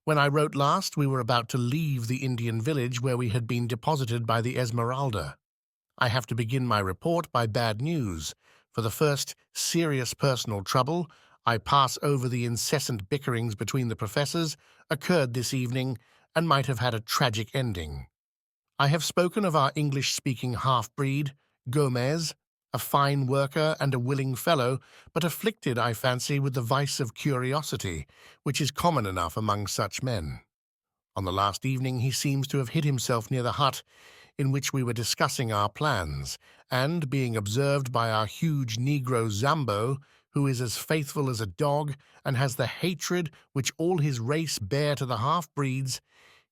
[SPEAKER 1] When I wrote last, we were about to leave the Indian village where we had been deposited by the Esmeralda. I have to begin my report by bad news. For the first serious personal trouble, I pass over the incessant bickerings between the professors, occurred this evening, and might have had a tragic ending. I have spoken of our English-speaking half-breed, Gomez, a fine worker and a willing fellow, but afflicted, I fancy, with the vice of curiosity, which is common enough among such men. On the last evening he seems to have hid himself near the hut in which we were discussing our plans, and, being observed by our huge Negro Zambo, who is as faithful as a dog and has the hatred which all his race bear to the half-breeds,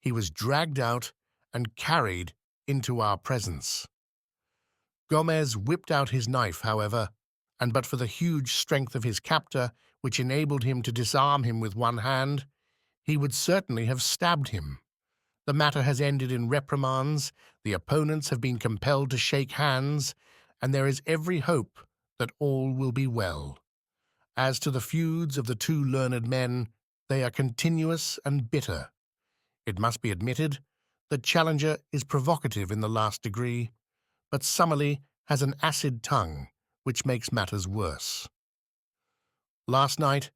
[SPEAKER 1] he was dragged out and carried into our presence. Gomez whipped out his knife, however, and but for the huge strength of his captor, which enabled him to disarm him with one hand, he would certainly have stabbed him. The matter has ended in reprimands, the opponents have been compelled to shake hands, and there is every hope that all will be well. As to the feuds of the two learned men, they are continuous and bitter. It must be admitted that Challenger is provocative in the last degree, but Summerlee has an acid tongue, which makes matters worse. Last night,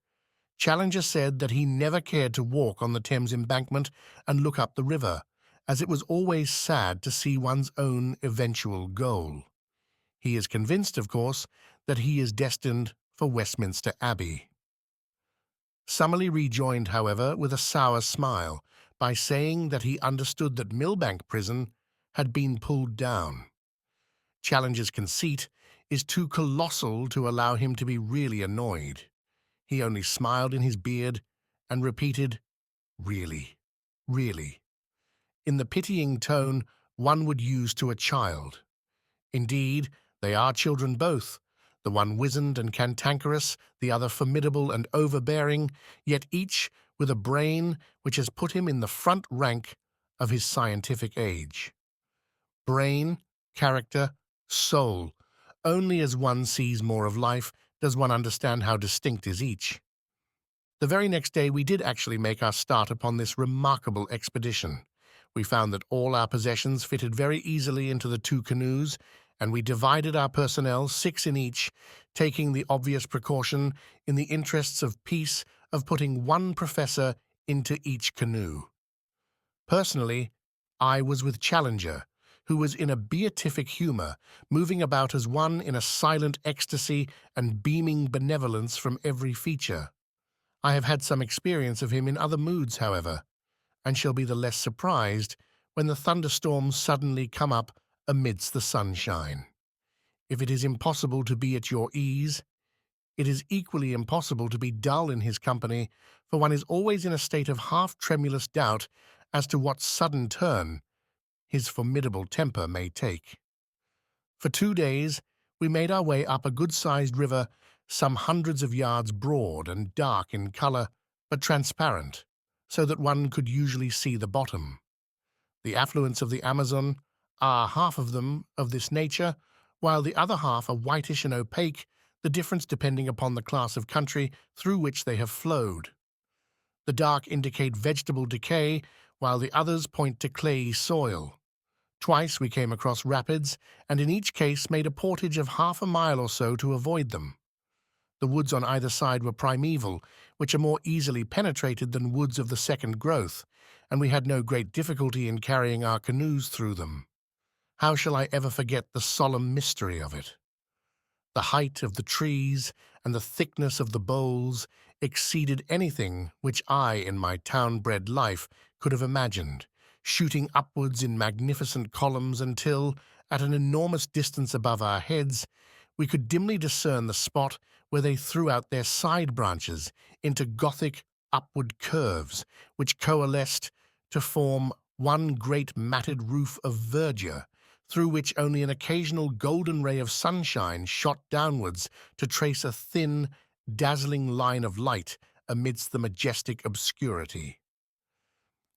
[SPEAKER 1] Challenger said that he never cared to walk on the Thames embankment and look up the river, as it was always sad to see one's own eventual goal. He is convinced, of course, that he is destined for Westminster Abbey. Summerlee rejoined, however, with a sour smile, by saying that he understood that Millbank Prison had been pulled down. Challenger's conceit is too colossal to allow him to be really annoyed. He only smiled in his beard and repeated, "Really, really," in the pitying tone one would use to a child. Indeed, they are children both, the one wizened and cantankerous, the other formidable and overbearing, yet each with a brain which has put him in the front rank of his scientific age. Brain, character, soul, only as one sees more of life does one understand how distinct is each. The very next day we did actually make our start upon this remarkable expedition. We found that all our possessions fitted very easily into the two canoes, and we divided our personnel, 6 in each, taking the obvious precaution, in the interests of peace, of putting one professor into each canoe. Personally, I was with Challenger, who was in a beatific humor, moving about as one in a silent ecstasy and beaming benevolence from every feature. I have had some experience of him in other moods, however, and shall be the less surprised when the thunderstorms suddenly come up amidst the sunshine. If it is impossible to be at your ease, it is equally impossible to be dull in his company, for one is always in a state of half-tremulous doubt as to what sudden turn his formidable temper may take. For 2 days we made our way up a good-sized river, some hundreds of yards broad and dark in colour, but transparent, so that one could usually see the bottom. The affluents of the Amazon are, half of them, of this nature, while the other half are whitish and opaque, the difference depending upon the class of country through which they have flowed. The dark indicate vegetable decay, while the others point to clayey soil. Twice we came across rapids, and in each case made a portage of half a mile or so to avoid them. The woods on either side were primeval, which are more easily penetrated than woods of the second growth, and we had no great difficulty in carrying our canoes through them. How shall I ever forget the solemn mystery of it? The height of the trees and the thickness of the boles exceeded anything which I, in my town-bred life, could have imagined, shooting upwards in magnificent columns until, at an enormous distance above our heads, we could dimly discern the spot where they threw out their side branches into Gothic upward curves, which coalesced to form one great matted roof of verdure, through which only an occasional golden ray of sunshine shot downwards to trace a thin, dazzling line of light amidst the majestic obscurity.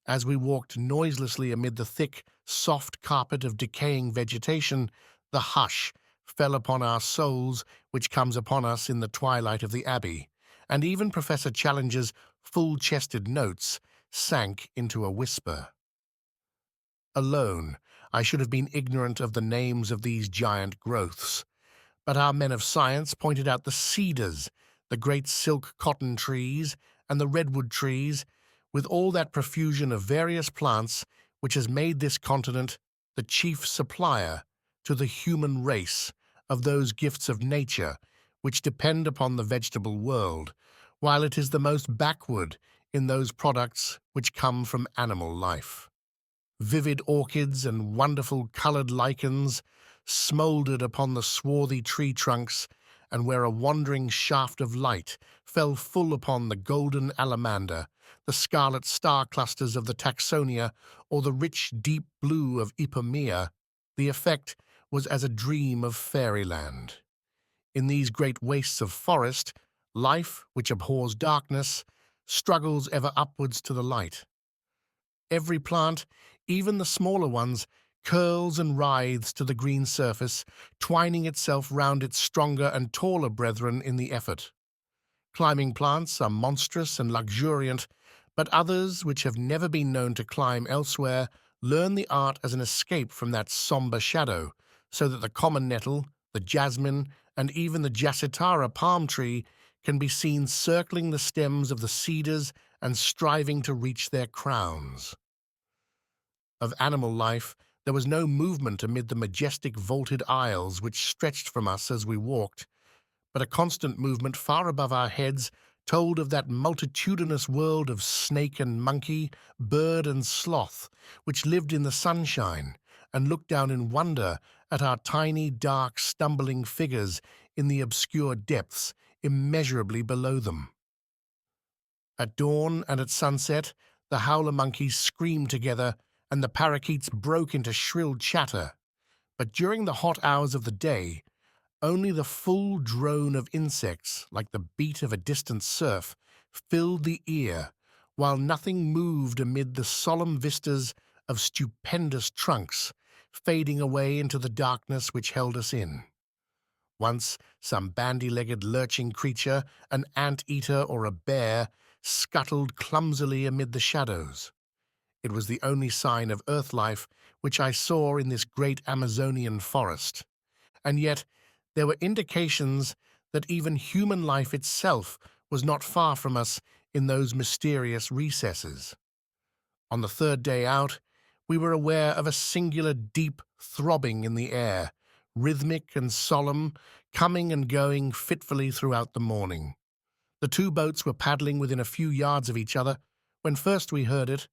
[SPEAKER 1] As we walked noiselessly amid the thick, soft carpet of decaying vegetation, the hush fell upon our souls which comes upon us in the twilight of the Abbey, and even Professor Challenger's full-chested notes sank into a whisper. Alone, I should have been ignorant of the names of these giant growths, but our men of science pointed out the cedars, the great silk cotton trees, and the redwood trees, with all that profusion of various plants which has made this continent the chief supplier to the human race of those gifts of nature which depend upon the vegetable world, while it is the most backward in those products which come from animal life. Vivid orchids and wonderful coloured lichens smouldered upon the swarthy tree trunks, and where a wandering shaft of light fell full upon the golden alamander, the scarlet star clusters of the taxonia, or the rich deep blue of ipomea, the effect was as a dream of fairyland. In these great wastes of forest, life, which abhors darkness, struggles ever upwards to the light. Every plant, even the smaller ones, curls and writhes to the green surface, twining itself round its stronger and taller brethren in the effort. Climbing plants are monstrous and luxuriant, but others, which have never been known to climb elsewhere, learn the art as an escape from that sombre shadow, so that the common nettle, the jasmine, and even the jassitara palm tree can be seen circling the stems of the cedars and striving to reach their crowns. Of animal life, there was no movement amid the majestic vaulted aisles which stretched from us as we walked, but a constant movement far above our heads told of that multitudinous world of snake and monkey, bird and sloth, which lived in the sunshine and looked down in wonder at our tiny, dark, stumbling figures in the obscure depths immeasurably below them. At dawn and at sunset, the howler monkeys screamed together, and the parakeets broke into shrill chatter. But during the hot hours of the day, only the full drone of insects, like the beat of a distant surf, filled the ear, while nothing moved amid the solemn vistas of stupendous trunks, fading away into the darkness which held us in. Once some bandy-legged lurching creature, an ant-eater or a bear, scuttled clumsily amid the shadows. It was the only sign of earth life which I saw in this great Amazonian forest, and yet there were indications that even human life itself was not far from us in those mysterious recesses. On the third day out, we were aware of a singular deep throbbing in the air, rhythmic and solemn, coming and going fitfully throughout the morning. The two boats were paddling within a few yards of each other when first we heard it,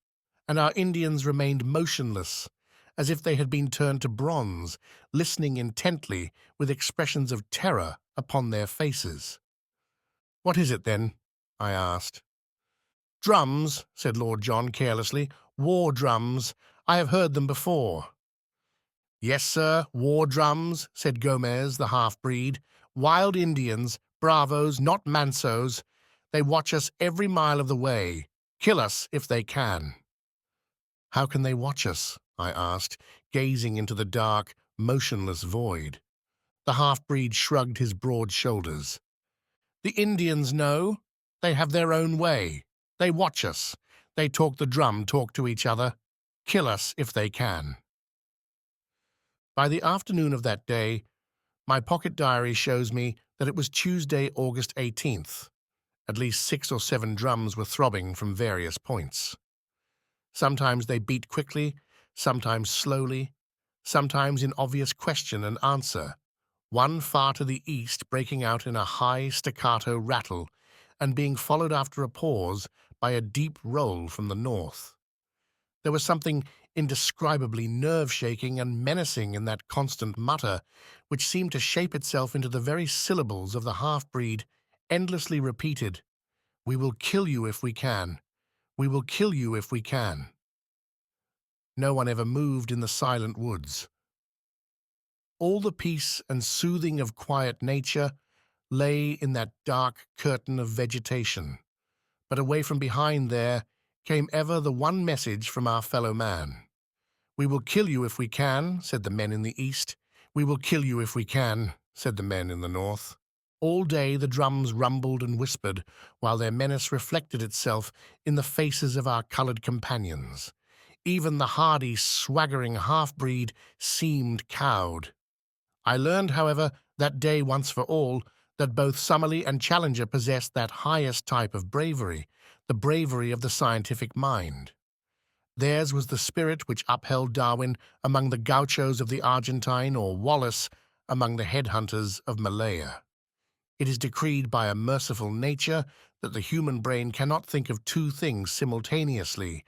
[SPEAKER 1] and our Indians remained motionless, as if they had been turned to bronze, listening intently with expressions of terror upon their faces. "What is it, then?" I asked. "Drums," said Lord John carelessly. "War drums. I have heard them before." "Yes, sir, war drums," said Gomez, the half-breed. "Wild Indians, bravos, not mansos. They watch us every mile of the way. Kill us if they can." "How can they watch us?" I asked, gazing into the dark, motionless void. The half-breed shrugged his broad shoulders. "The Indians know. They have their own way. They watch us. They talk the drum, talk to each other. Kill us if they can." By the afternoon of that day, my pocket diary shows me that it was Tuesday, August 18th. At least 6 or 7 drums were throbbing from various points. Sometimes they beat quickly, sometimes slowly, sometimes in obvious question and answer, one far to the east breaking out in a high staccato rattle and being followed after a pause by a deep roll from the north. There was something indescribably nerve-shaking and menacing in that constant mutter, which seemed to shape itself into the very syllables of the half-breed, endlessly repeated, "We will kill you if we can. We will kill you if we can." No one ever moved in the silent woods. All the peace and soothing of quiet nature lay in that dark curtain of vegetation, but away from behind there came ever the one message from our fellow man. "We will kill you if we can," said the men in the east. "We will kill you if we can," said the men in the north. All day the drums rumbled and whispered, while their menace reflected itself in the faces of our coloured companions. Even the hardy, swaggering half-breed seemed cowed. I learned, however, that day once for all, that both Summerlee and Challenger possessed that highest type of bravery, the bravery of the scientific mind. Theirs was the spirit which upheld Darwin among the gauchos of the Argentine, or Wallace among the headhunters of Malaya. It is decreed by a merciful nature that the human brain cannot think of two things simultaneously,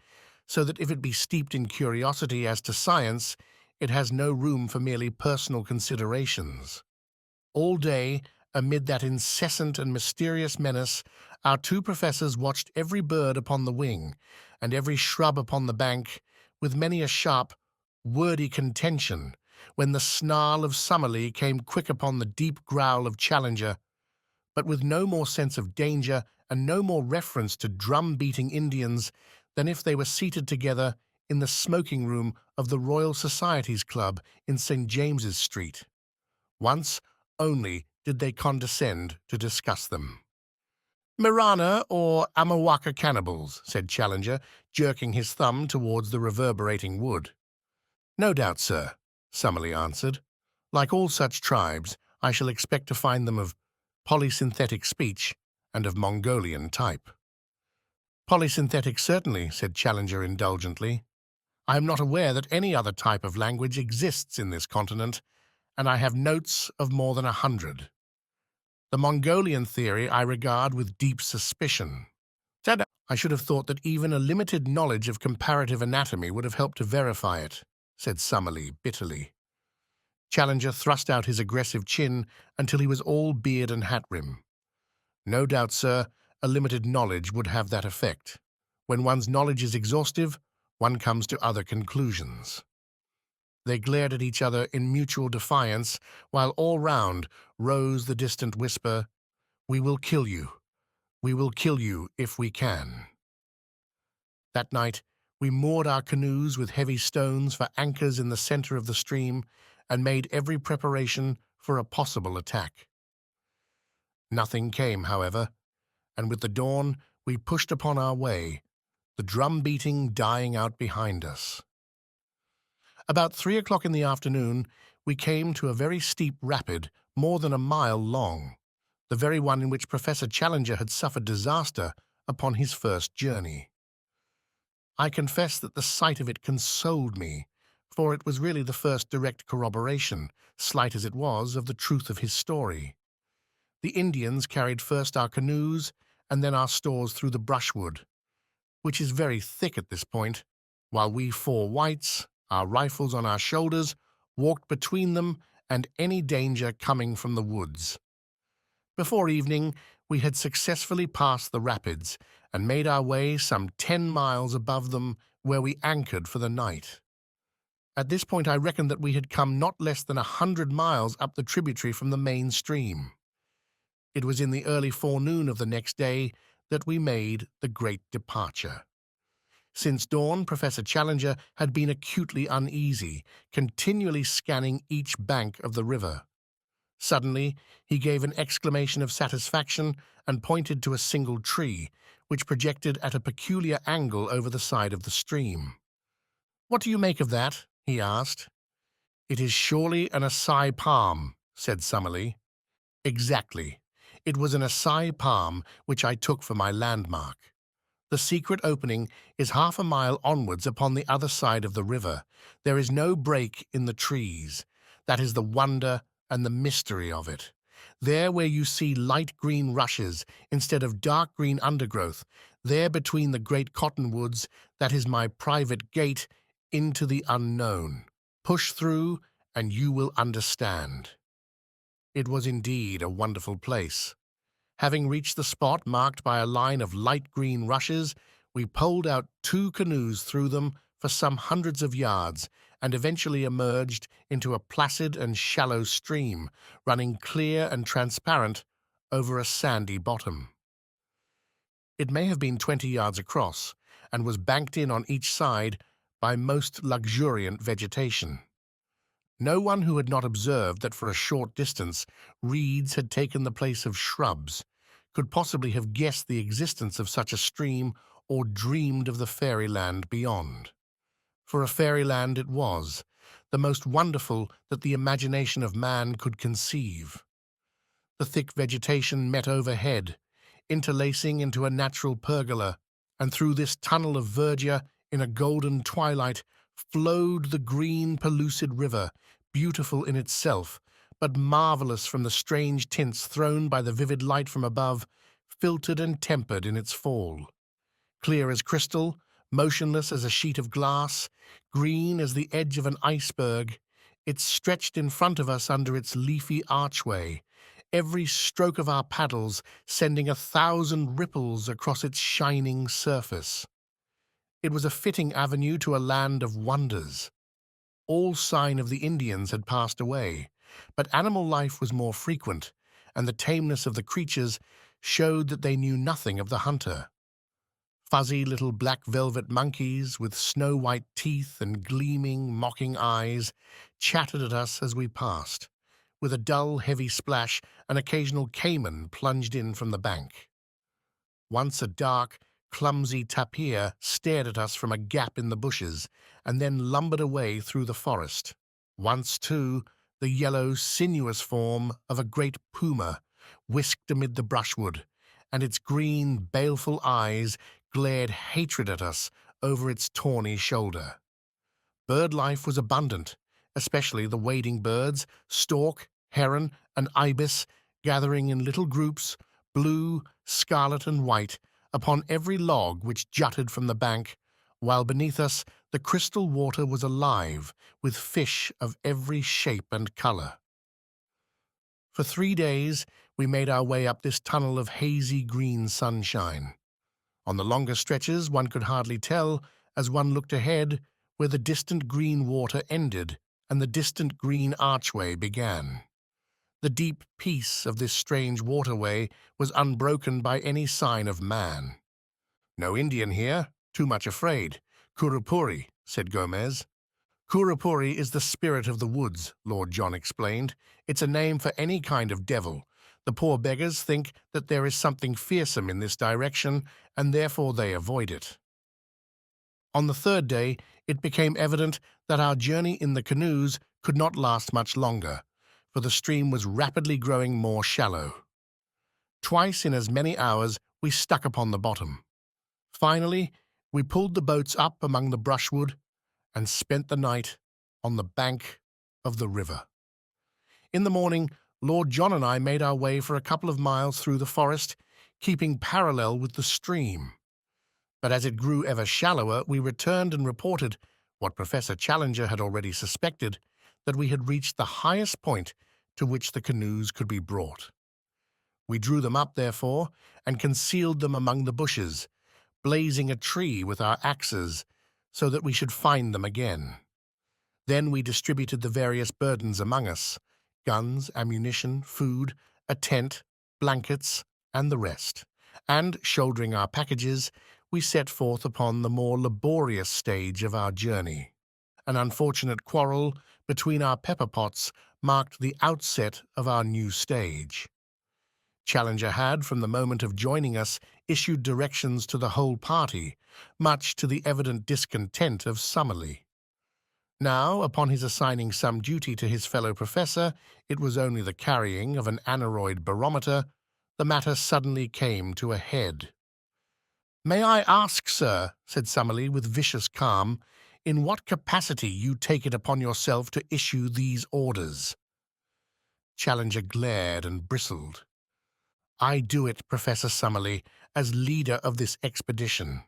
[SPEAKER 1] so that if it be steeped in curiosity as to science, it has no room for merely personal considerations. All day, amid that incessant and mysterious menace, our two professors watched every bird upon the wing, and every shrub upon the bank, with many a sharp, wordy contention, when the snarl of Summerlee came quick upon the deep growl of Challenger, but with no more sense of danger and no more reference to drum-beating Indians than if they were seated together in the smoking-room of the Royal Societies Club in St. James's Street. Once only did they condescend to discuss them. "Mirana or Amawaka cannibals," said Challenger, jerking his thumb towards the reverberating wood. "No doubt, sir," Summerlee answered. "Like all such tribes, I shall expect to find them of polysynthetic speech and of Mongolian type." "Polysynthetic, certainly," said Challenger indulgently. "I am not aware that any other type of language exists in this continent, and I have notes of more than 100. The Mongolian theory I regard with deep suspicion. I should have thought that even a limited knowledge of comparative anatomy would have helped to verify it," said Summerlee bitterly. Challenger thrust out his aggressive chin until he was all beard and hat rim. "No doubt, sir, a limited knowledge would have that effect. When one's knowledge is exhaustive, one comes to other conclusions." They glared at each other in mutual defiance, while all round rose the distant whisper, "We will kill you. We will kill you if we can." That night, we moored our canoes with heavy stones for anchors in the center of the stream and made every preparation for a possible attack. Nothing came, however, and with the dawn we pushed upon our way, the drum beating dying out behind us. About 3 o'clock in the afternoon, we came to a very steep rapid, more than a mile long, the very one in which Professor Challenger had suffered disaster upon his first journey. I confess that the sight of it consoled me, for it was really the first direct corroboration, slight as it was, of the truth of his story. The Indians carried first our canoes and then our stores through the brushwood, which is very thick at this point, while we four whites, our rifles on our shoulders, walked between them and any danger coming from the woods. Before evening, we had successfully passed the rapids and made our way some 10 miles above them, where we anchored for the night. At this point I reckoned that we had come not less than 100 miles up the tributary from the main stream. It was in the early forenoon of the next day that we made the great departure. Since dawn, Professor Challenger had been acutely uneasy, continually scanning each bank of the river. Suddenly, he gave an exclamation of satisfaction and pointed to a single tree, which projected at a peculiar angle over the side of the stream. "What do you make of that?" he asked. "It is surely an Acai palm," said Summerlee. "Exactly. It was an Acai palm which I took for my landmark. The secret opening is half a mile onwards upon the other side of the river. There is no break in the trees. That is the wonder and the mystery of it. There where you see light green rushes instead of dark green undergrowth, there between the great cottonwoods, that is my private gate into the unknown. Push through and you will understand." It was indeed a wonderful place. Having reached the spot marked by a line of light green rushes, we poled out 2 canoes through them for some hundreds of yards and eventually emerged into a placid and shallow stream running clear and transparent over a sandy bottom. It may have been 20 yards across and was banked in on each side by most luxuriant vegetation. No one who had not observed that for a short distance reeds had taken the place of shrubs could possibly have guessed the existence of such a stream or dreamed of the fairyland beyond. For a fairyland it was, the most wonderful that the imagination of man could conceive. The thick vegetation met overhead, interlacing into a natural pergola, and through this tunnel of verdure in a golden twilight flowed the green, pellucid river, beautiful in itself, but marvelous from the strange tints thrown by the vivid light from above, filtered and tempered in its fall. Clear as crystal, motionless as a sheet of glass, green as the edge of an iceberg, it stretched in front of us under its leafy archway, every stroke of our paddles sending 1,000 ripples across its shining surface. It was a fitting avenue to a land of wonders. All sign of the Indians had passed away, but animal life was more frequent, and the tameness of the creatures showed that they knew nothing of the hunter. Fuzzy little black velvet monkeys with snow-white teeth and gleaming, mocking eyes chattered at us as we passed. With a dull, heavy splash, an occasional caiman plunged in from the bank. Once a dark, clumsy tapir stared at us from a gap in the bushes and then lumbered away through the forest. Once, too, the yellow, sinuous form of a great puma whisked amid the brushwood, and its green, baleful eyes glared hatred at us over its tawny shoulder. Bird life was abundant, especially the wading birds, stork, heron, and ibis, gathering in little groups, blue, scarlet, and white, upon every log which jutted from the bank, while beneath us the crystal water was alive with fish of every shape and color. For 3 days we made our way up this tunnel of hazy green sunshine. On the longer stretches one could hardly tell, as one looked ahead, where the distant green water ended and the distant green archway began. The deep peace of this strange waterway was unbroken by any sign of man. "No Indian here, too much afraid. Curupuri," said Gomez. "Curupuri is the spirit of the woods," Lord John explained. "It's a name for any kind of devil. The poor beggars think that there is something fearsome in this direction, and therefore they avoid it." On the 3rd day, it became evident that our journey in the canoes could not last much longer, for the stream was rapidly growing more shallow. Twice in as many hours we stuck upon the bottom. Finally, we pulled the boats up among the brushwood and spent the night on the bank of the river. In the morning, Lord John and I made our way for a couple of miles through the forest, keeping parallel with the stream. But as it grew ever shallower, we returned and reported, what Professor Challenger had already suspected, that we had reached the highest point to which the canoes could be brought. We drew them up, therefore, and concealed them among the bushes, blazing a tree with our axes so that we should find them again. Then we distributed the various burdens among us: guns, ammunition, food, a tent, blankets, and the rest, and, shouldering our packages, we set forth upon the more laborious stage of our journey. An unfortunate quarrel between our pepper pots marked the outset of our new stage. Challenger had, from the moment of joining us, issued directions to the whole party, much to the evident discontent of Summerlee. Now, upon his assigning some duty to his fellow professor, it was only the carrying of an aneroid barometer, the matter suddenly came to a head. "May I ask, sir," said Summerlee with vicious calm, "in what capacity you take it upon yourself to issue these orders?" Challenger glared and bristled. "I do it, Professor Summerlee, as leader of this expedition."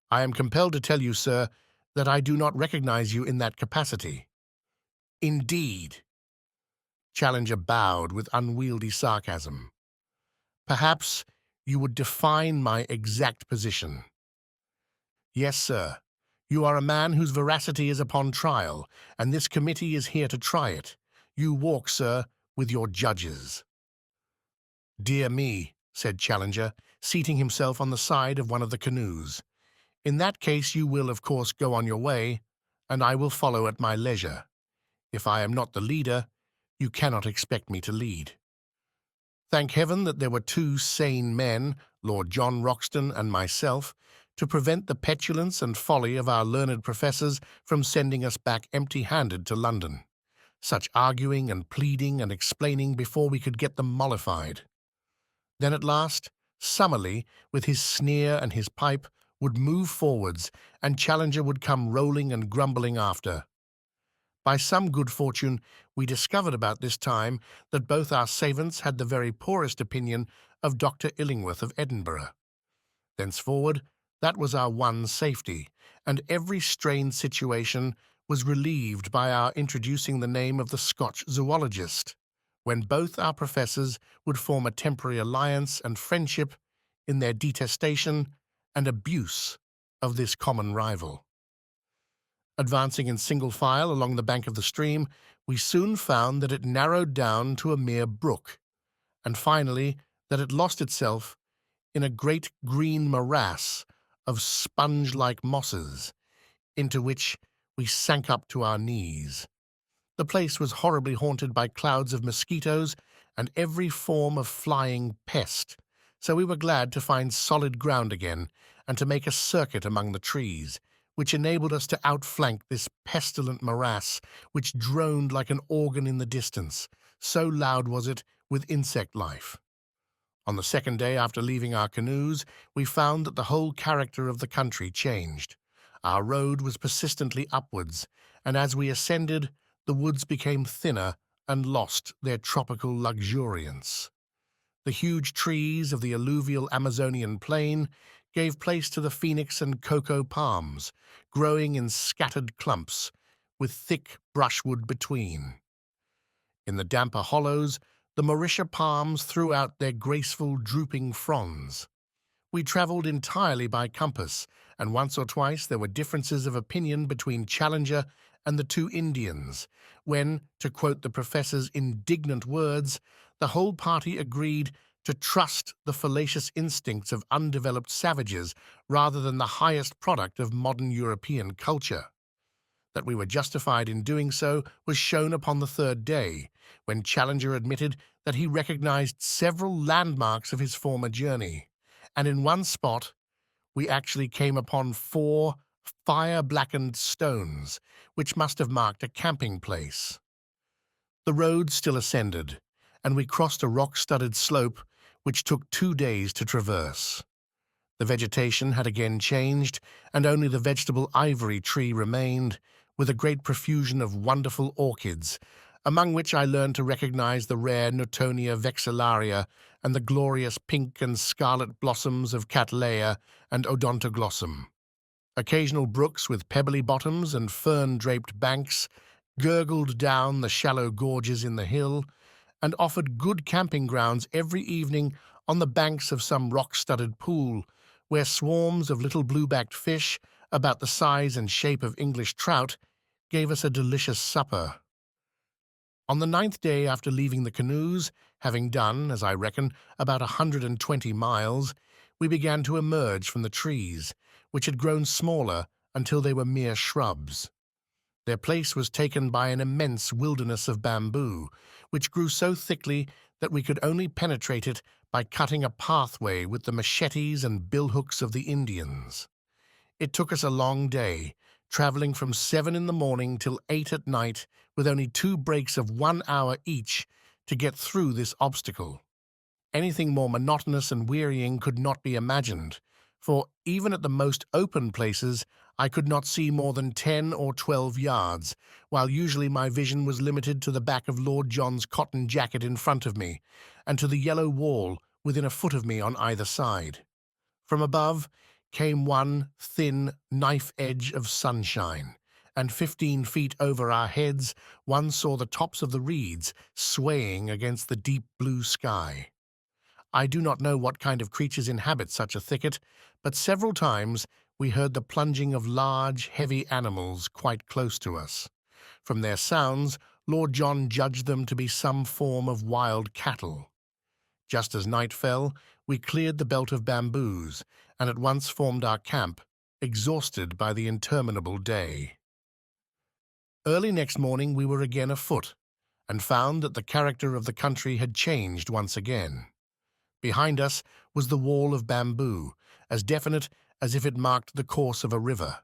[SPEAKER 1] "I am compelled to tell you, sir, that I do not recognize you in that capacity." "Indeed." Challenger bowed with unwieldy sarcasm. "Perhaps you would define my exact position." "Yes, sir. You are a man whose veracity is upon trial, and this committee is here to try it. You walk, sir, with your judges." "Dear me," said Challenger, seating himself on the side of one of the canoes. "In that case you will, of course, go on your way, and I will follow at my leisure. If I am not the leader, you cannot expect me to lead." Thank heaven that there were 2 sane men, Lord John Roxton and myself, to prevent the petulance and folly of our learned professors from sending us back empty-handed to London. Such arguing and pleading and explaining before we could get them mollified. Then at last, Summerlee, with his sneer and his pipe, would move forwards, and Challenger would come rolling and grumbling after. By some good fortune, we discovered about this time that both our savants had the very poorest opinion of Dr. Illingworth of Edinburgh. Thenceforward, that was our one safety, and every strained situation was relieved by our introducing the name of the Scotch zoologist, when both our professors would form a temporary alliance and friendship in their detestation and abuse of this common rival. Advancing in single file along the bank of the stream, we soon found that it narrowed down to a mere brook, and finally that it lost itself in a great green morass of sponge-like mosses, into which we sank up to our knees. The place was horribly haunted by clouds of mosquitoes and every form of flying pest, so we were glad to find solid ground again and to make a circuit among the trees, which enabled us to outflank this pestilent morass, which droned like an organ in the distance, so loud was it with insect life. On the second day after leaving our canoes, we found that the whole character of the country changed. Our road was persistently upwards, and as we ascended, the woods became thinner and lost their tropical luxuriance. The huge trees of the alluvial Amazonian plain gave place to the phoenix and cocoa palms, growing in scattered clumps, with thick brushwood between. In the damper hollows, the Mauritia palms threw out their graceful, drooping fronds. We travelled entirely by compass, and once or twice there were differences of opinion between Challenger and the two Indians, when, to quote the professor's indignant words, the whole party agreed to trust the fallacious instincts of undeveloped savages rather than the highest product of modern European culture. That we were justified in doing so was shown upon the third day, when Challenger admitted that he recognized several landmarks of his former journey, and in one spot we actually came upon 4 fire-blackened stones, which must have marked a camping place. The road still ascended, and we crossed a rock-studded slope which took 2 days to traverse. The vegetation had again changed, and only the vegetable ivory tree remained, with a great profusion of wonderful orchids, among which I learned to recognize the rare Newtonia vexillaria and the glorious pink and scarlet blossoms of Cattleya and Odontoglossum. Occasional brooks with pebbly bottoms and fern-draped banks gurgled down the shallow gorges in the hill, and offered good camping grounds every evening on the banks of some rock-studded pool, where swarms of little blue-backed fish, about the size and shape of English trout, gave us a delicious supper. On the 9th day after leaving the canoes, having done, as I reckon, about 120 miles, we began to emerge from the trees, which had grown smaller until they were mere shrubs. Their place was taken by an immense wilderness of bamboo, which grew so thickly that we could only penetrate it by cutting a pathway with the machetes and billhooks of the Indians. It took us a long day, traveling from 7 in the morning till 8 at night, with only 2 breaks of 1 hour each to get through this obstacle. Anything more monotonous and wearying could not be imagined, for even at the most open places I could not see more than 10 or 12 yards, while usually my vision was limited to the back of Lord John's cotton jacket in front of me, and to the yellow wall within a foot of me on either side. From above came one thin knife edge of sunshine, and 15 feet over our heads one saw the tops of the reeds swaying against the deep blue sky. I do not know what kind of creatures inhabit such a thicket, but several times we heard the plunging of large, heavy animals quite close to us. From their sounds, Lord John judged them to be some form of wild cattle. Just as night fell, we cleared the belt of bamboos, and at once formed our camp, exhausted by the interminable day. Early next morning we were again afoot, and found that the character of the country had changed once again. Behind us was the wall of bamboo, as definite as if it marked the course of a river.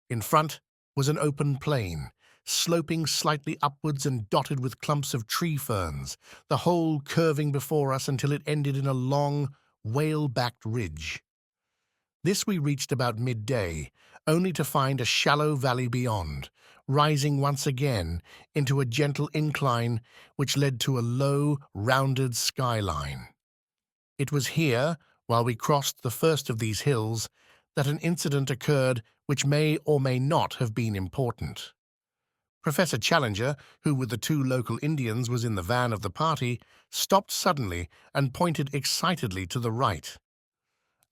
[SPEAKER 1] In front was an open plain, sloping slightly upwards and dotted with clumps of tree ferns, the whole curving before us until it ended in a long, whale-backed ridge. This we reached about midday, only to find a shallow valley beyond, rising once again into a gentle incline which led to a low, rounded skyline. It was here, while we crossed the first of these hills, that an incident occurred which may or may not have been important. Professor Challenger, who with the two local Indians was in the van of the party, stopped suddenly and pointed excitedly to the right.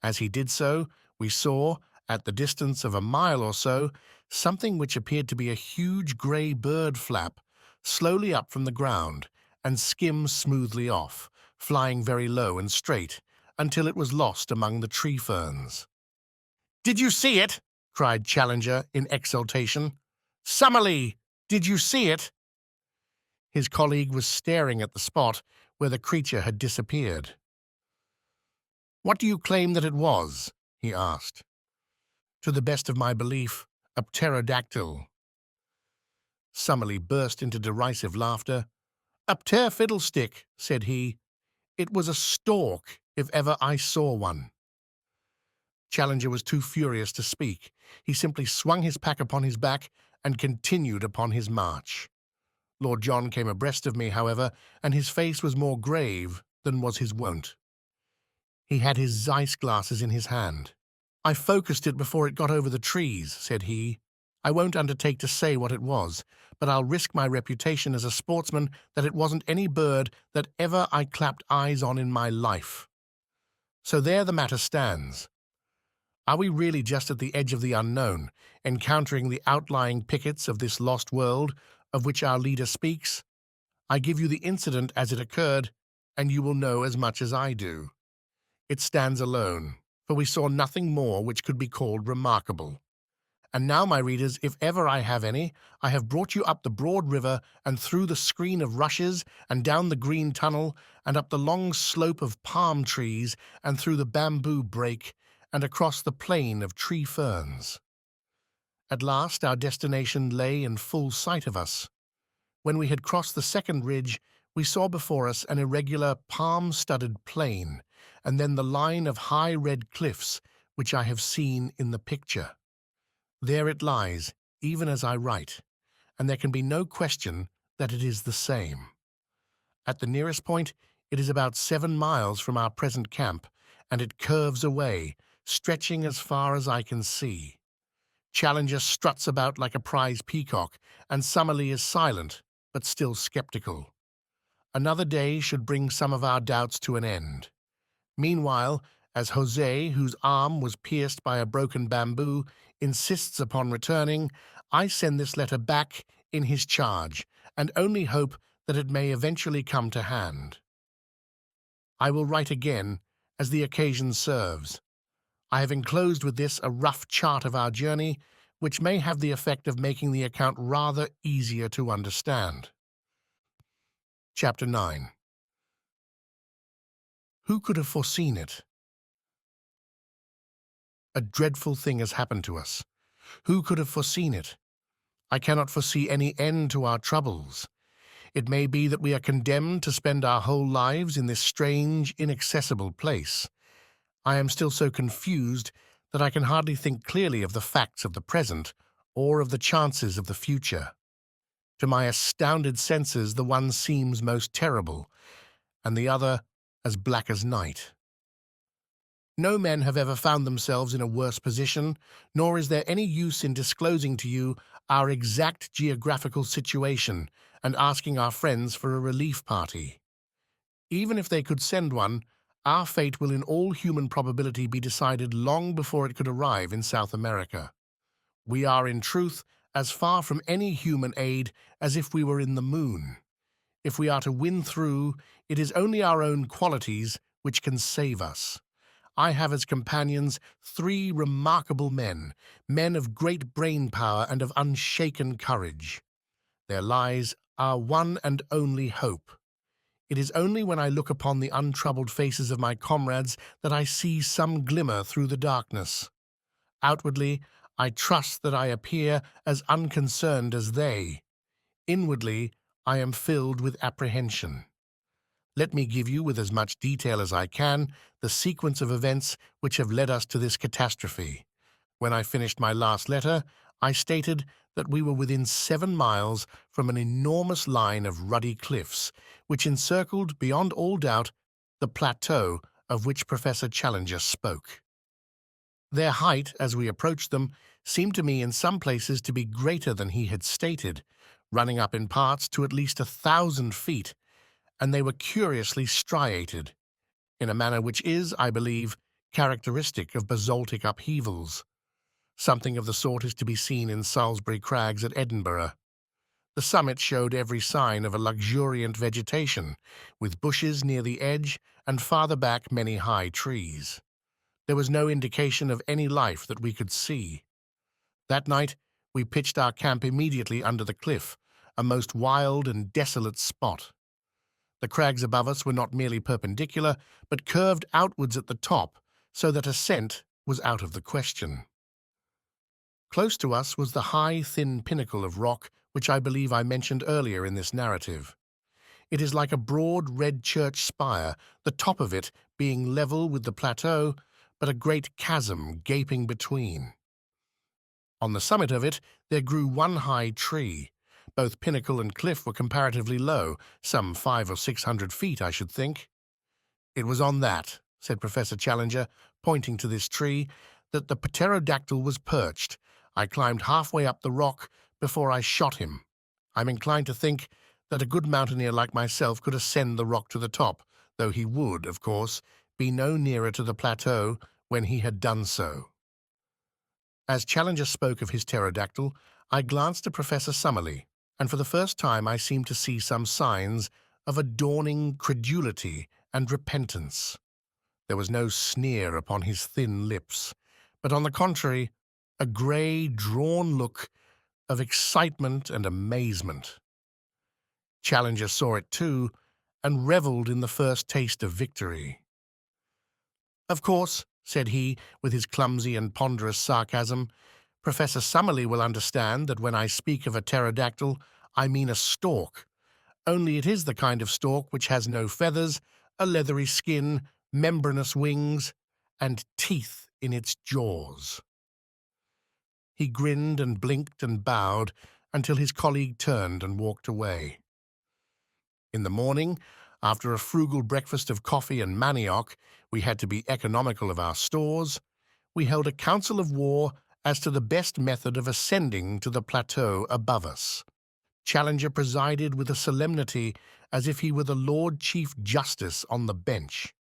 [SPEAKER 1] As he did so, we saw, at the distance of a mile or so, something which appeared to be a huge grey bird flap, slowly up from the ground, and skim smoothly off, flying very low and straight, until it was lost among the tree ferns. "Did you see it?" cried Challenger in exultation. "Summerlee, did you see it?" His colleague was staring at the spot where the creature had disappeared. "What do you claim that it was?" he asked. "To the best of my belief, a pterodactyl." Summerlee burst into derisive laughter. "A pter fiddlestick," said he. "It was a stork, if ever I saw one." Challenger was too furious to speak. He simply swung his pack upon his back and continued upon his march. Lord John came abreast of me, however, and his face was more grave than was his wont. He had his Zeiss glasses in his hand. "I focused it before it got over the trees," said he. "I won't undertake to say what it was, but I'll risk my reputation as a sportsman that it wasn't any bird that ever I clapped eyes on in my life. So there the matter stands. Are we really just at the edge of the unknown, encountering the outlying pickets of this lost world of which our leader speaks? I give you the incident as it occurred, and you will know as much as I do. It stands alone, for we saw nothing more which could be called remarkable. And now, my readers, if ever I have any, I have brought you up the broad river and through the screen of rushes and down the green tunnel and up the long slope of palm trees and through the bamboo brake and across the plain of tree ferns. At last our destination lay in full sight of us. When we had crossed the second ridge, we saw before us an irregular, palm-studded plain, and then the line of high red cliffs which I have seen in the picture. There it lies, even as I write, and there can be no question that it is the same. At the nearest point, it is about 7 miles from our present camp, and it curves away, stretching as far as I can see. Challenger struts about like a prize peacock, and Summerlee is silent, but still skeptical. Another day should bring some of our doubts to an end. Meanwhile, as Jose, whose arm was pierced by a broken bamboo, insists upon returning, I send this letter back in his charge, and only hope that it may eventually come to hand. I will write again, as the occasion serves. I have enclosed with this a rough chart of our journey, which may have the effect of making the account rather easier to understand. Chapter 9. Who could have foreseen it? A dreadful thing has happened to us. Who could have foreseen it? I cannot foresee any end to our troubles. It may be that we are condemned to spend our whole lives in this strange, inaccessible place. I am still so confused that I can hardly think clearly of the facts of the present or of the chances of the future. To my astounded senses, the one seems most terrible, and the other as black as night. No men have ever found themselves in a worse position, nor is there any use in disclosing to you our exact geographical situation and asking our friends for a relief party. Even if they could send one, our fate will in all human probability be decided long before it could arrive in South America. We are, in truth, as far from any human aid as if we were in the moon. If we are to win through, it is only our own qualities which can save us. I have as companions 3 remarkable men, men of great brain power and of unshaken courage. Their lives are one and only hope. It is only when I look upon the untroubled faces of my comrades that I see some glimmer through the darkness. Outwardly, I trust that I appear as unconcerned as they. Inwardly, I am filled with apprehension. Let me give you, with as much detail as I can, the sequence of events which have led us to this catastrophe. When I finished my last letter, I stated that we were within 7 miles from an enormous line of ruddy cliffs, which encircled, beyond all doubt, the plateau of which Professor Challenger spoke. Their height, as we approached them, seemed to me in some places to be greater than he had stated, running up in parts to at least 1,000 feet, and they were curiously striated, in a manner which is, I believe, characteristic of basaltic upheavals. Something of the sort is to be seen in Salisbury Crags at Edinburgh. The summit showed every sign of a luxuriant vegetation, with bushes near the edge and farther back many high trees. There was no indication of any life that we could see. That night, we pitched our camp immediately under the cliff, a most wild and desolate spot. The crags above us were not merely perpendicular, but curved outwards at the top, so that ascent was out of the question. Close to us was the high, thin pinnacle of rock which I believe I mentioned earlier in this narrative. It is like a broad red church spire, the top of it being level with the plateau, but a great chasm gaping between. On the summit of it there grew one high tree. Both pinnacle and cliff were comparatively low, some 500 or 600 feet, I should think. It was on that, said Professor Challenger, pointing to this tree, that the pterodactyl was perched. I climbed halfway up the rock before I shot him. I'm inclined to think that a good mountaineer like myself could ascend the rock to the top, though he would, of course, be no nearer to the plateau when he had done so. As Challenger spoke of his pterodactyl, I glanced at Professor Summerlee, and for the first time I seemed to see some signs of a dawning credulity and repentance. There was no sneer upon his thin lips, but on the contrary, a grey, drawn look of excitement and amazement. Challenger saw it too, and revelled in the first taste of victory. "Of course," said he, with his clumsy and ponderous sarcasm, "Professor Summerlee will understand that when I speak of a pterodactyl, I mean a stork, only it is the kind of stork which has no feathers, a leathery skin, membranous wings, and teeth in its jaws." He grinned and blinked and bowed until his colleague turned and walked away. In the morning, after a frugal breakfast of coffee and manioc, we had to be economical of our stores, we held a council of war as to the best method of ascending to the plateau above us. Challenger presided with a solemnity as if he were the Lord Chief Justice on the bench.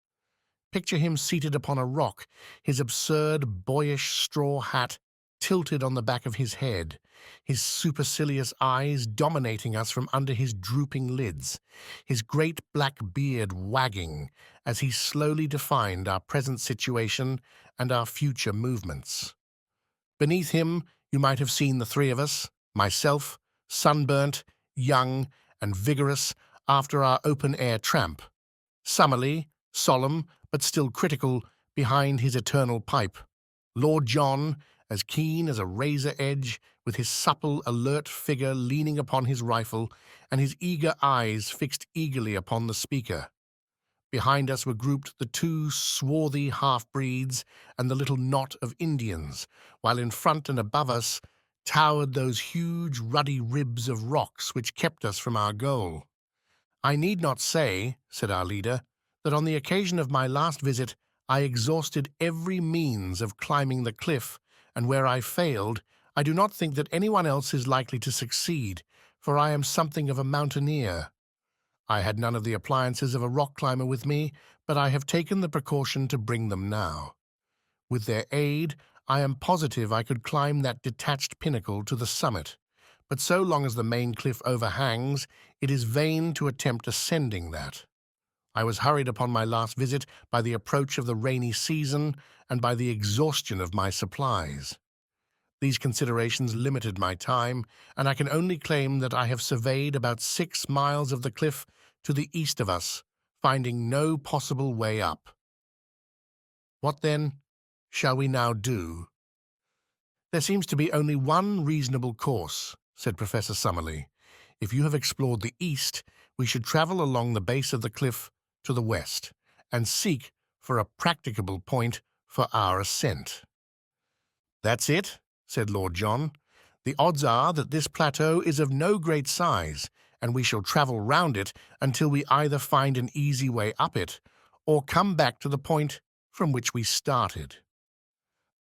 [SPEAKER 1] Picture him seated upon a rock, his absurd, boyish straw hat tilted on the back of his head, his supercilious eyes dominating us from under his drooping lids, his great black beard wagging as he slowly defined our present situation and our future movements. Beneath him you might have seen the three of us, myself, sunburnt, young, and vigorous after our open-air tramp. Summerlee, solemn but still critical, behind his eternal pipe. Lord John, as keen as a razor edge, with his supple, alert figure leaning upon his rifle, and his eager eyes fixed eagerly upon the speaker. Behind us were grouped the two swarthy half-breeds and the little knot of Indians, while in front and above us towered those huge ruddy ribs of rocks which kept us from our goal. "I need not say," said our leader, "that on the occasion of my last visit I exhausted every means of climbing the cliff, and where I failed, I do not think that anyone else is likely to succeed, for I am something of a mountaineer. I had none of the appliances of a rock climber with me, but I have taken the precaution to bring them now. With their aid, I am positive I could climb that detached pinnacle to the summit, but so long as the main cliff overhangs, it is vain to attempt ascending that. I was hurried upon my last visit by the approach of the rainy season and by the exhaustion of my supplies. These considerations limited my time, and I can only claim that I have surveyed about 6 miles of the cliff to the east of us, finding no possible way up. What, then, shall we now do?" "There seems to be only one reasonable course," said Professor Summerlee. "If you have explored the east, we should travel along the base of the cliff to the west and seek for a practicable point for our ascent." "That's it," said Lord John. "The odds are that this plateau is of no great size, and we shall travel round it until we either find an easy way up it or come back to the point from which we started."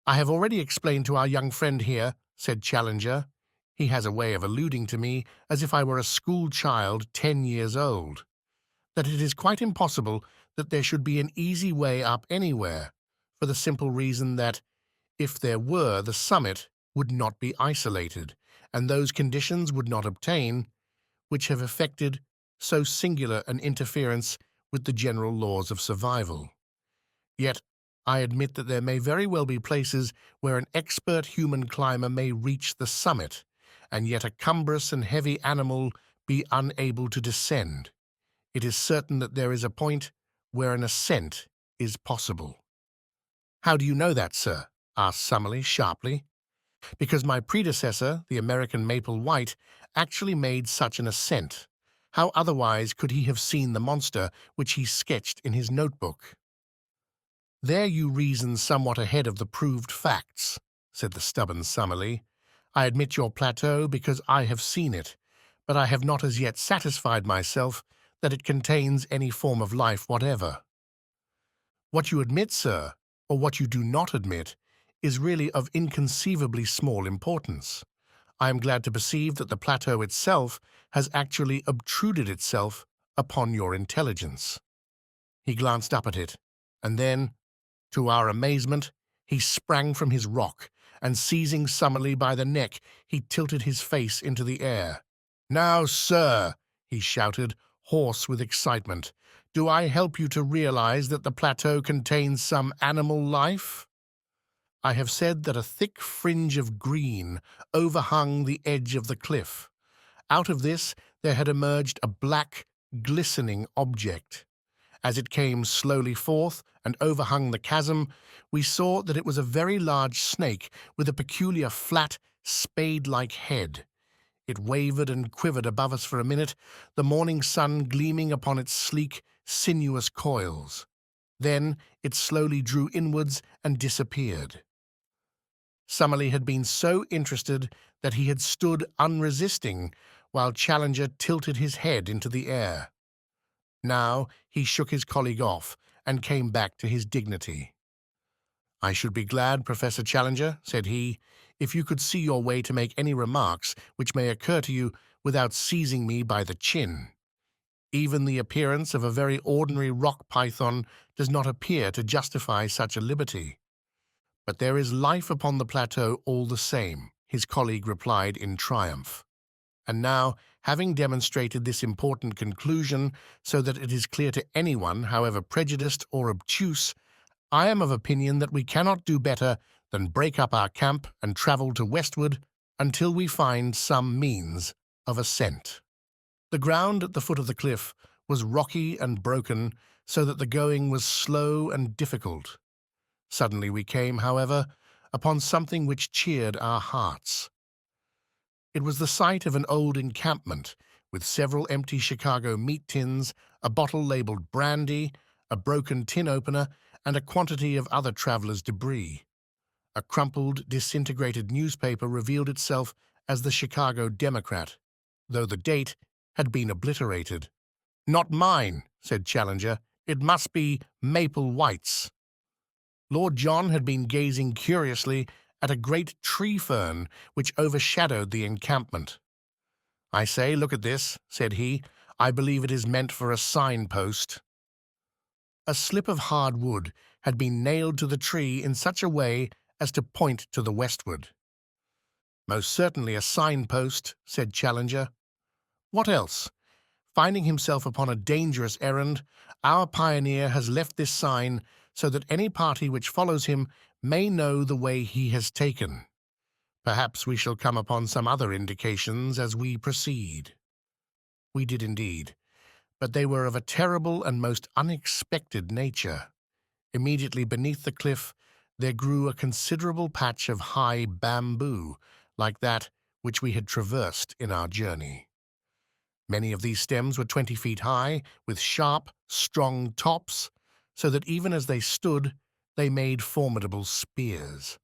[SPEAKER 1] "I have already explained to our young friend here," said Challenger. He has a way of alluding to me as if I were a school child 10 years old, "that it is quite impossible that there should be an easy way up anywhere, for the simple reason that, if there were, the summit would not be isolated, and those conditions would not obtain which have effected so singular an interference with the general laws of survival. Yet I admit that there may very well be places where an expert human climber may reach the summit, and yet a cumbrous and heavy animal be unable to descend. It is certain that there is a point where an ascent is possible." "How do you know that, sir?" asked Summerlee sharply. "Because my predecessor, the American Maple White, actually made such an ascent. How otherwise could he have seen the monster which he sketched in his notebook?" "There you reason somewhat ahead of the proved facts," said the stubborn Summerlee. "I admit your plateau because I have seen it, but I have not as yet satisfied myself that it contains any form of life whatever." "What you admit, sir, or what you do not admit, is really of inconceivably small importance. I am glad to perceive that the plateau itself has actually obtruded itself upon your intelligence." He glanced up at it, and then, to our amazement, he sprang from his rock, and seizing Summerlee by the neck, he tilted his face into the air. "Now, sir," he shouted, hoarse with excitement, "do I help you to realize that the plateau contains some animal life?" I have said that a thick fringe of green overhung the edge of the cliff. Out of this there had emerged a black, glistening object. As it came slowly forth and overhung the chasm, we saw that it was a very large snake with a peculiar flat, spade-like head. It wavered and quivered above us for a minute, the morning sun gleaming upon its sleek, sinuous coils. Then it slowly drew inwards and disappeared. Summerlee had been so interested that he had stood unresisting while Challenger tilted his head into the air. Now he shook his colleague off and came back to his dignity. "I should be glad, Professor Challenger," said he, "if you could see your way to make any remarks which may occur to you without seizing me by the chin. Even the appearance of a very ordinary rock python does not appear to justify such a liberty." "But there is life upon the plateau all the same," his colleague replied in triumph. "And now, having demonstrated this important conclusion so that it is clear to anyone, however prejudiced or obtuse, I am of opinion that we cannot do better than break up our camp and travel to westward until we find some means of ascent." The ground at the foot of the cliff was rocky and broken, so that the going was slow and difficult. Suddenly we came, however, upon something which cheered our hearts. It was the site of an old encampment, with several empty Chicago meat tins, a bottle labeled brandy, a broken tin opener, and a quantity of other travelers' debris. A crumpled, disintegrated newspaper revealed itself as the Chicago Democrat, though the date had been obliterated. "Not mine," said Challenger. "It must be Maple White's." Lord John had been gazing curiously at a great tree fern which overshadowed the encampment. "I say, look at this," said he. "I believe it is meant for a signpost." A slip of hard wood had been nailed to the tree in such a way as to point to the westward. "Most certainly a signpost," said Challenger. "What else? Finding himself upon a dangerous errand, our pioneer has left this sign so that any party which follows him may know the way he has taken. Perhaps we shall come upon some other indications as we proceed." We did indeed, but they were of a terrible and most unexpected nature. Immediately beneath the cliff there grew a considerable patch of high bamboo, like that which we had traversed in our journey. Many of these stems were 20 feet high, with sharp, strong tops, so that even as they stood, they made formidable spears.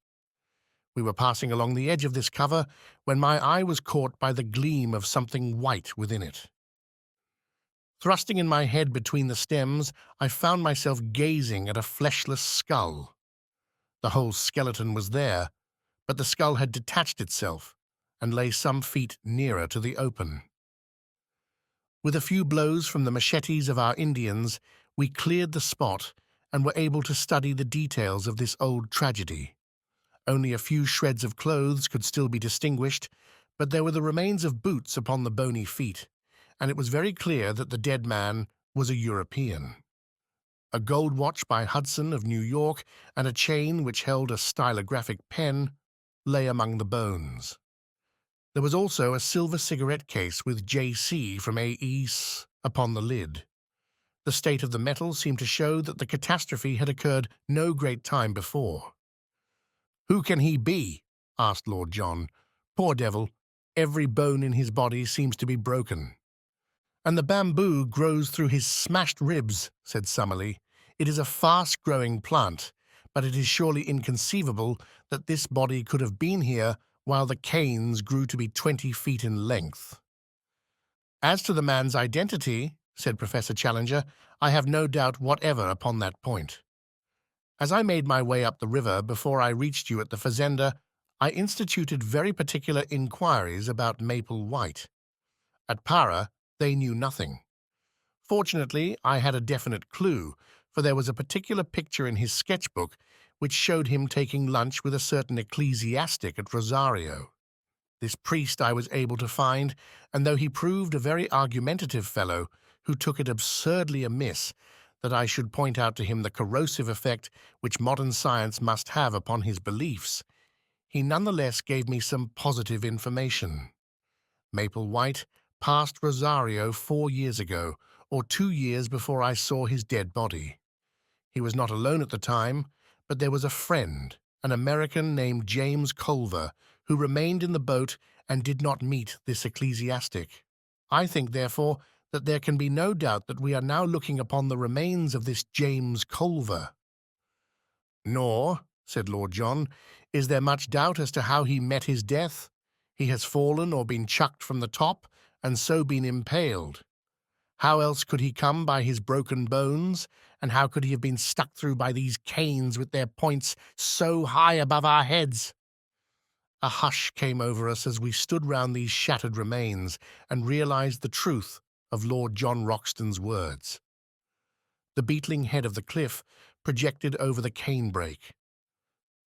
[SPEAKER 1] We were passing along the edge of this cover when my eye was caught by the gleam of something white within it. Thrusting in my head between the stems, I found myself gazing at a fleshless skull. The whole skeleton was there, but the skull had detached itself and lay some feet nearer to the open. With a few blows from the machetes of our Indians, we cleared the spot and were able to study the details of this old tragedy. Only a few shreds of clothes could still be distinguished, but there were the remains of boots upon the bony feet, and it was very clear that the dead man was a European. A gold watch by Hudson of New York and a chain which held a stylographic pen lay among the bones. There was also a silver cigarette case with J.C. from A.E.S. upon the lid. The state of the metal seemed to show that the catastrophe had occurred no great time before. "Who can he be?" asked Lord John. "Poor devil, every bone in his body seems to be broken." "And the bamboo grows through his smashed ribs," said Summerlee. "It is a fast-growing plant, but it is surely inconceivable that this body could have been here while the canes grew to be 20 feet in length." "As to the man's identity," said Professor Challenger, "I have no doubt whatever upon that point. As I made my way up the river before I reached you at the fazenda, I instituted very particular inquiries about Maple White. At Para, they knew nothing. Fortunately, I had a definite clue, for there was a particular picture in his sketchbook which showed him taking lunch with a certain ecclesiastic at Rosario. This priest I was able to find, and though he proved a very argumentative fellow who took it absurdly amiss that I should point out to him the corrosive effect which modern science must have upon his beliefs, he nonetheless gave me some positive information. Maple White passed Rosario 4 years ago, or 2 years before I saw his dead body. He was not alone at the time, but there was a friend, an American named James Culver, who remained in the boat and did not meet this ecclesiastic. I think, therefore, that there can be no doubt that we are now looking upon the remains of this James Culver." "Nor," said Lord John, "is there much doubt as to how he met his death. He has fallen or been chucked from the top, and so been impaled. How else could he come by his broken bones, and how could he have been stuck through by these canes with their points so high above our heads?" A hush came over us as we stood round these shattered remains and realized the truth of Lord John Roxton's words. The beetling head of the cliff projected over the cane brake.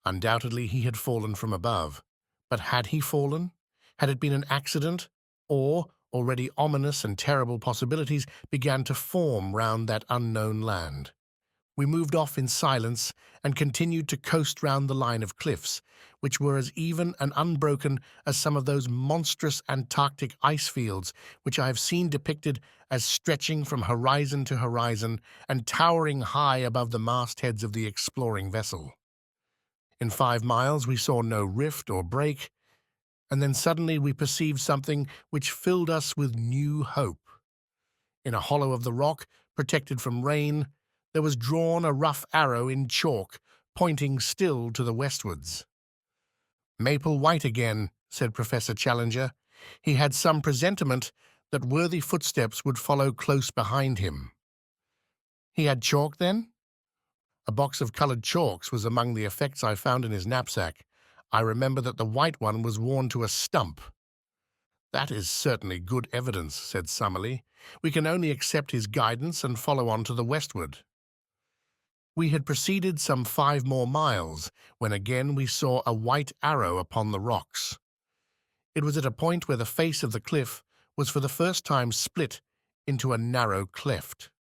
[SPEAKER 1] Undoubtedly he had fallen from above, but had he fallen? Had it been an accident? Or already ominous and terrible possibilities began to form round that unknown land. We moved off in silence and continued to coast round the line of cliffs, which were as even and unbroken as some of those monstrous Antarctic ice fields which I have seen depicted as stretching from horizon to horizon and towering high above the mastheads of the exploring vessel. In 5 miles we saw no rift or break, and then suddenly we perceived something which filled us with new hope. In a hollow of the rock, protected from rain, there was drawn a rough arrow in chalk, pointing still to the westwards. "Maple White again," said Professor Challenger. He had some presentiment that worthy footsteps would follow close behind him. "He had chalk, then?" "A box of coloured chalks was among the effects I found in his knapsack. I remember that the white one was worn to a stump." "That is certainly good evidence," said Summerlee. "We can only accept his guidance and follow on to the westward." We had proceeded some 5 more miles when again we saw a white arrow upon the rocks. It was at a point where the face of the cliff was for the first time split into a narrow cleft.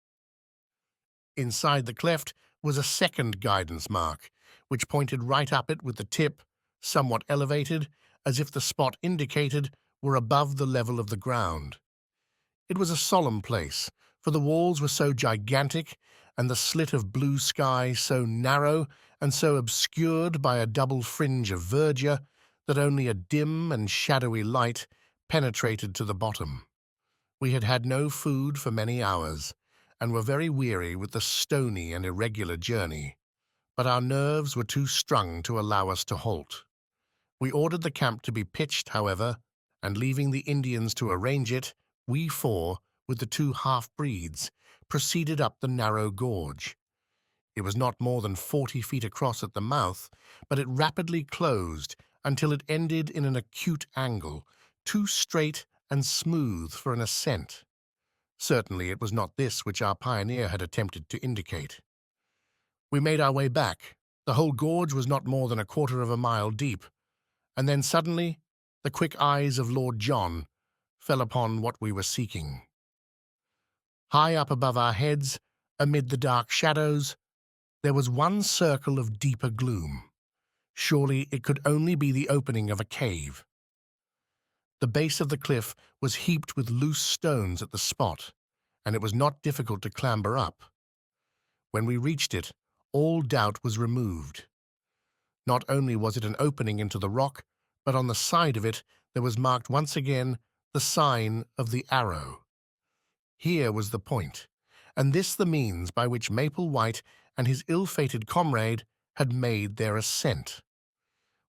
[SPEAKER 1] Inside the cleft was a second guidance mark, which pointed right up it with the tip, somewhat elevated, as if the spot indicated were above the level of the ground. It was a solemn place, for the walls were so gigantic and the slit of blue sky so narrow and so obscured by a double fringe of verdure that only a dim and shadowy light penetrated to the bottom. We had had no food for many hours, and were very weary with the stony and irregular journey, but our nerves were too strung to allow us to halt. We ordered the camp to be pitched, however, and leaving the Indians to arrange it, we four, with the two half-breeds, proceeded up the narrow gorge. It was not more than 40 feet across at the mouth, but it rapidly closed until it ended in an acute angle, too straight and smooth for an ascent. Certainly it was not this which our pioneer had attempted to indicate. We made our way back. The whole gorge was not more than a quarter of a mile deep, and then suddenly the quick eyes of Lord John fell upon what we were seeking. High up above our heads, amid the dark shadows, there was one circle of deeper gloom. Surely it could only be the opening of a cave. The base of the cliff was heaped with loose stones at the spot, and it was not difficult to clamber up. When we reached it, all doubt was removed. Not only was it an opening into the rock, but on the side of it there was marked once again the sign of the arrow. Here was the point, and this the means by which Maple White and his ill-fated comrade had made their ascent.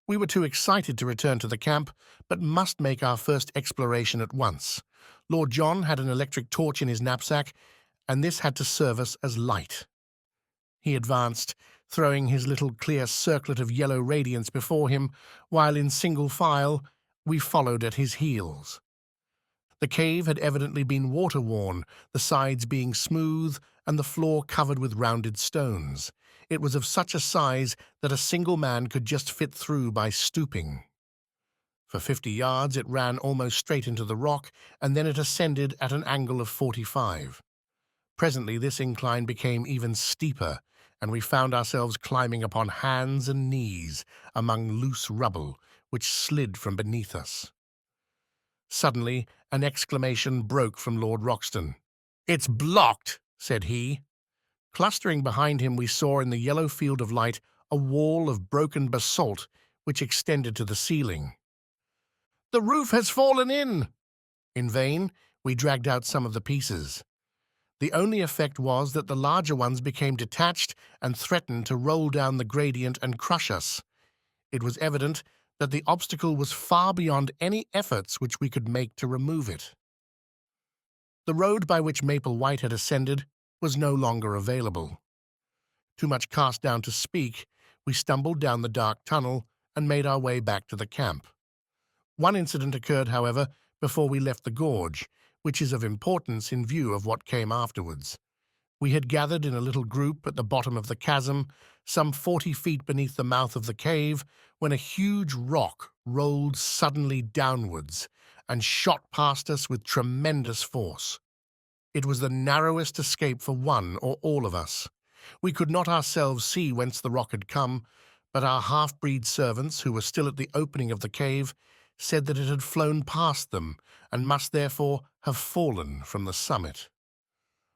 [SPEAKER 1] We were too excited to return to the camp, but must make our first exploration at once. Lord John had an electric torch in his knapsack, and this had to serve us as light. He advanced, throwing his little clear circlet of yellow radiance before him, while in single file we followed at his heels. The cave had evidently been water-worn, the sides being smooth and the floor covered with rounded stones. It was of such a size that a single man could just fit through by stooping. For 50 yards it ran almost straight into the rock, and then it ascended at an angle of 45. Presently this incline became even steeper, and we found ourselves climbing upon hands and knees among loose rubble which slid from beneath us. Suddenly an exclamation broke from Lord Roxton. "It's blocked," said he. Clustering behind him we saw in the yellow field of light a wall of broken basalt which extended to the ceiling. "The roof has fallen in!" In vain we dragged out some of the pieces. The only effect was that the larger ones became detached and threatened to roll down the gradient and crush us. It was evident that the obstacle was far beyond any efforts which we could make to remove it. The road by which Maple White had ascended was no longer available. Too much cast down to speak, we stumbled down the dark tunnel and made our way back to the camp. One incident occurred, however, before we left the gorge, which is of importance in view of what came afterwards. We had gathered in a little group at the bottom of the chasm, some 40 feet beneath the mouth of the cave, when a huge rock rolled suddenly downwards and shot past us with tremendous force. It was the narrowest escape for one or all of us. We could not ourselves see whence the rock had come, but our half-breed servants, who were still at the opening of the cave, said that it had flown past them and must therefore have fallen from the summit.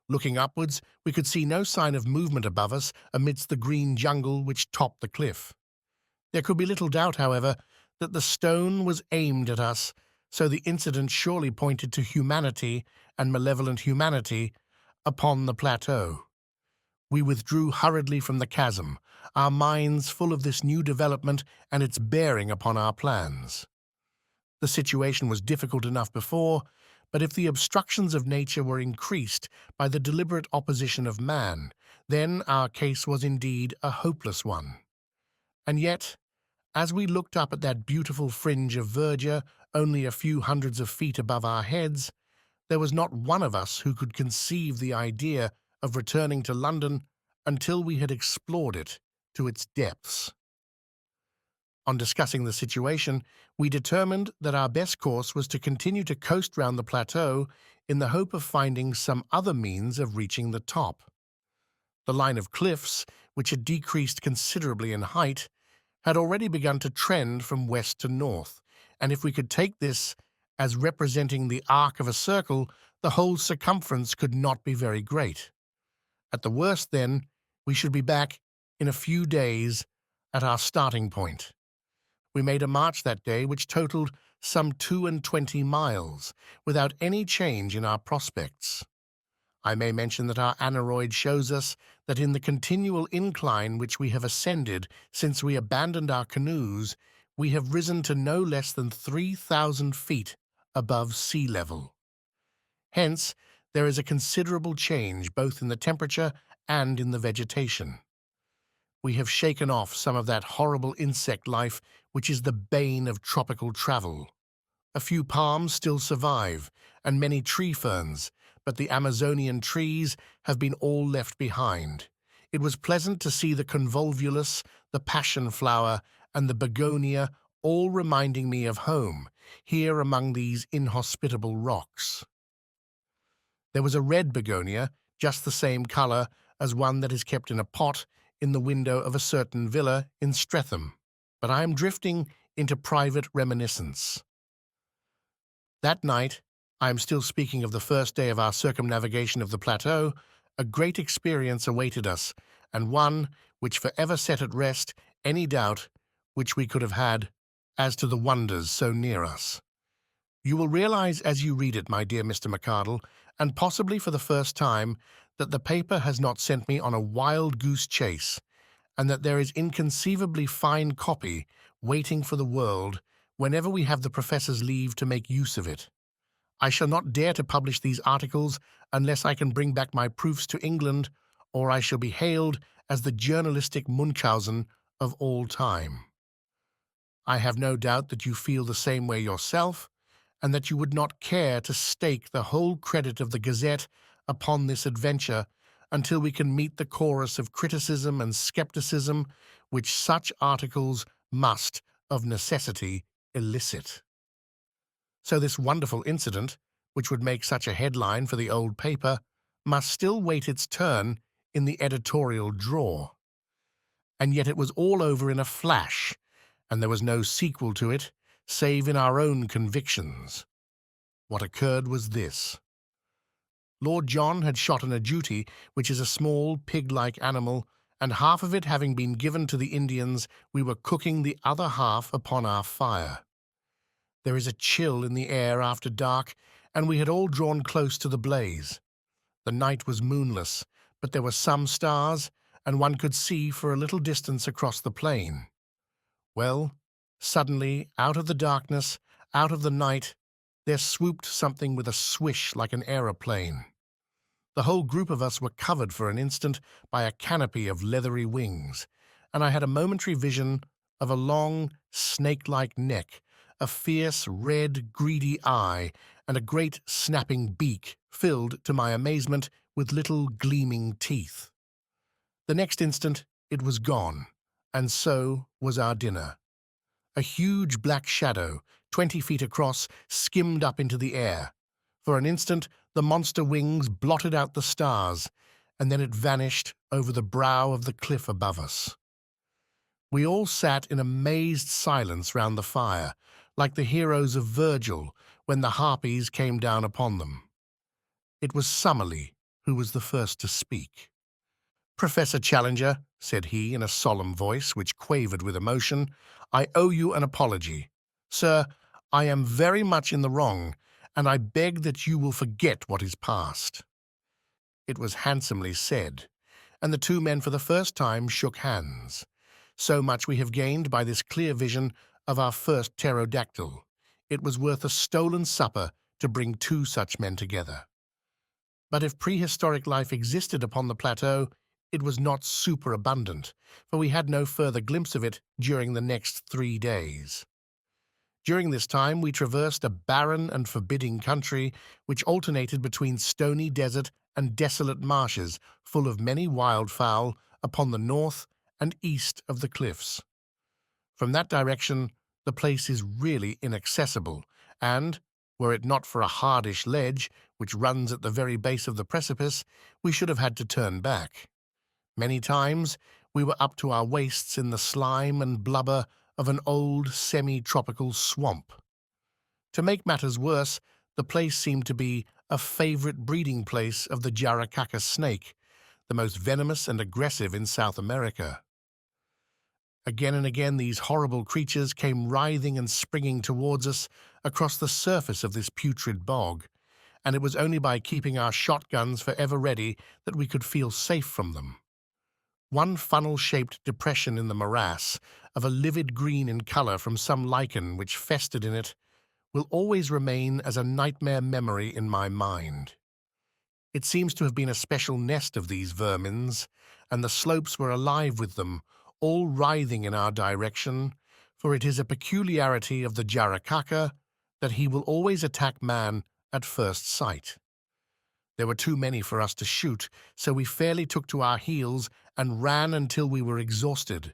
[SPEAKER 1] Looking upwards, we could see no sign of movement above us amidst the green jungle which topped the cliff. There could be little doubt, however, that the stone was aimed at us, so the incident surely pointed to humanity and malevolent humanity upon the plateau. We withdrew hurriedly from the chasm, our minds full of this new development and its bearing upon our plans. The situation was difficult enough before, but if the obstructions of nature were increased by the deliberate opposition of man, then our case was indeed a hopeless one. And yet, as we looked up at that beautiful fringe of verdure only a few hundreds of feet above our heads, there was not one of us who could conceive the idea of returning to London until we had explored it to its depths. On discussing the situation, we determined that our best course was to continue to coast round the plateau in the hope of finding some other means of reaching the top. The line of cliffs, which had decreased considerably in height, had already begun to trend from west to north, and if we could take this as representing the arc of a circle, the whole circumference could not be very great. At the worst, then, we should be back in a few days at our starting point. We made a march that day which totaled some 22 miles, without any change in our prospects. I may mention that our aneroid shows us that in the continual incline which we have ascended since we abandoned our canoes, we have risen to no less than 3,000 feet above sea level. Hence, there is a considerable change both in the temperature and in the vegetation. We have shaken off some of that horrible insect life which is the bane of tropical travel. A few palms still survive, and many tree ferns, but the Amazonian trees have been all left behind. It was pleasant to see the convolvulus, the passion flower, and the begonia all reminding me of home, here among these inhospitable rocks. There was a red begonia, just the same colour as one that is kept in a pot in the window of a certain villa in Streatham. But I am drifting into private reminiscence. That night, I am still speaking of the first day of our circumnavigation of the plateau, a great experience awaited us, and one which forever set at rest any doubt which we could have had as to the wonders so near us. You will realize as you read it, my dear Mr. McArdle, and possibly for the first time, that the paper has not sent me on a wild goose chase, and that there is inconceivably fine copy waiting for the world whenever we have the professor's leave to make use of it. I shall not dare to publish these articles unless I can bring back my proofs to England, or I shall be hailed as the journalistic Munchausen of all time. I have no doubt that you feel the same way yourself, and that you would not care to stake the whole credit of the Gazette upon this adventure until we can meet the chorus of criticism and skepticism which such articles must, of necessity, elicit. So this wonderful incident, which would make such a headline for the old paper, must still wait its turn in the editorial drawer. And yet it was all over in a flash, and there was no sequel to it, save in our own convictions. What occurred was this. Lord John had shot an ajouti, which is a small, pig-like animal, and half of it having been given to the Indians, we were cooking the other half upon our fire. There is a chill in the air after dark, and we had all drawn close to the blaze. The night was moonless, but there were some stars, and one could see for a little distance across the plain. Well, suddenly, out of the darkness, out of the night, there swooped something with a swish like an aeroplane. The whole group of us were covered for an instant by a canopy of leathery wings, and I had a momentary vision of a long, snake-like neck, a fierce, red, greedy eye, and a great snapping beak filled, to my amazement, with little gleaming teeth. The next instant it was gone, and so was our dinner. A huge black shadow, 20 feet across, skimmed up into the air. For an instant the monster wings blotted out the stars, and then it vanished over the brow of the cliff above us. We all sat in amazed silence round the fire, like the heroes of Virgil when the harpies came down upon them. It was Summerlee who was the first to speak. "Professor Challenger," said he in a solemn voice which quavered with emotion, "I owe you an apology. Sir, I am very much in the wrong, and I beg that you will forget what is past." It was handsomely said, and the two men for the first time shook hands. So much we have gained by this clear vision of our first pterodactyl. It was worth a stolen supper to bring two such men together. But if prehistoric life existed upon the plateau, it was not superabundant, for we had no further glimpse of it during the next 3 days. During this time we traversed a barren and forbidding country which alternated between stony desert and desolate marshes full of many wildfowl upon the north and east of the cliffs. From that direction the place is really inaccessible, and, were it not for a hardish ledge which runs at the very base of the precipice, we should have had to turn back. Many times we were up to our waists in the slime and blubber of an old semi-tropical swamp. To make matters worse, the place seemed to be a favorite breeding place of the Jaracaca snake, the most venomous and aggressive in South America. Again and again these horrible creatures came writhing and springing towards us across the surface of this putrid bog, and it was only by keeping our shotguns forever ready that we could feel safe from them. One funnel-shaped depression in the morass, of a livid green in color from some lichen which festered in it, will always remain as a nightmare memory in my mind. It seems to have been a special nest of these vermins, and the slopes were alive with them, all writhing in our direction, for it is a peculiarity of the Jarakaka that he will always attack man at first sight. There were too many for us to shoot, so we fairly took to our heels and ran until we were exhausted.